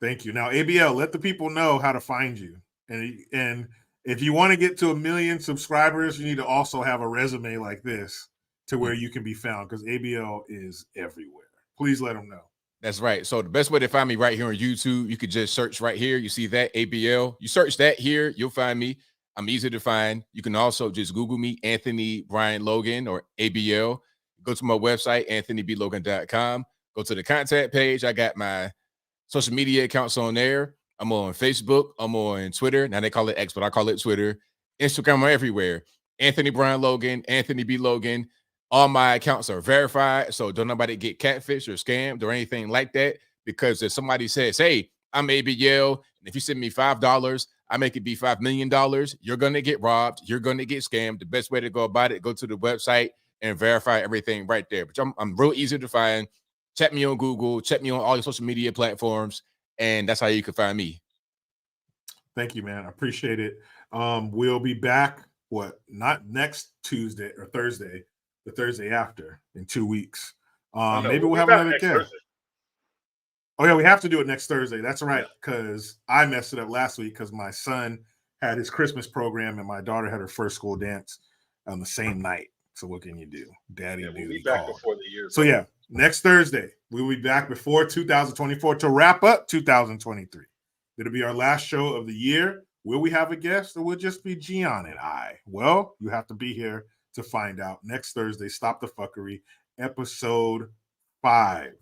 Thank you. Now, ABL, let the people know how to find you. And if you want to get to 1 million subscribers, you need to also have a resume like this to where you can be found, because ABL is everywhere. Please let them know. That's right. So the best way to find me right here on YouTube, you could just search right here. You see that, ABL. You search that here, you'll find me. I'm easy to find. You can also just Google me, Anthony Brian Logan or ABL. Go to my website, anthonyblogan.com. Go to the contact page. I got my social media accounts on there. I'm on Facebook. I'm on Twitter. Now they call it X, but I call it Twitter. Instagram, I'm everywhere. Anthony Brian Logan, Anthony B. Logan. All my accounts are verified, so don't nobody get catfished or scammed or anything like that. Because if somebody says, hey, I'm ABL, and if you send me $5, I make it be $5 million, you're going to get robbed. You're going to get scammed. The best way to go about it, go to the website and verify everything right there. But I'm real easy to find. Check me on Google. Check me on all your social media platforms, and that's how you can find me. Thank you, man. I appreciate it. We'll be back, not next Tuesday or Thursday, the Thursday after, in 2 weeks. Maybe we'll have another guest. Oh, yeah, we have to do it next Thursday. That's right, because I messed it up last week because my son had his Christmas program and my daughter had her first school dance on the same night. So what can you do? Daddy we'll be back before the year. So, yeah, next Thursday, we will be back before 2024 to wrap up 2023. It'll be our last show of the year. Will we have a guest, or will it just be GION and I? Well, you have to be here to find out. Next Thursday, Stop the Fuckery, episode 5.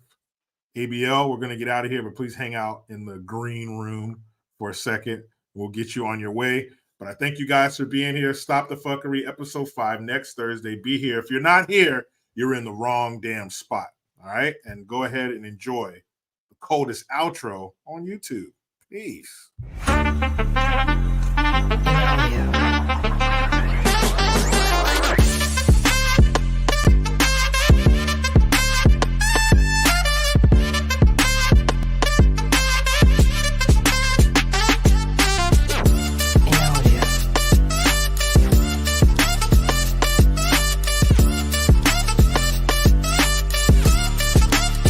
ABL, we're going to get out of here, but please hang out in the green room for a second. We'll get you on your way. But I thank you guys for being here. Stop the Fuckery, episode 5, next Thursday. Be here. If you're not here, you're in the wrong damn spot. All right? And go ahead and enjoy the coldest outro on YouTube. Peace. Yeah.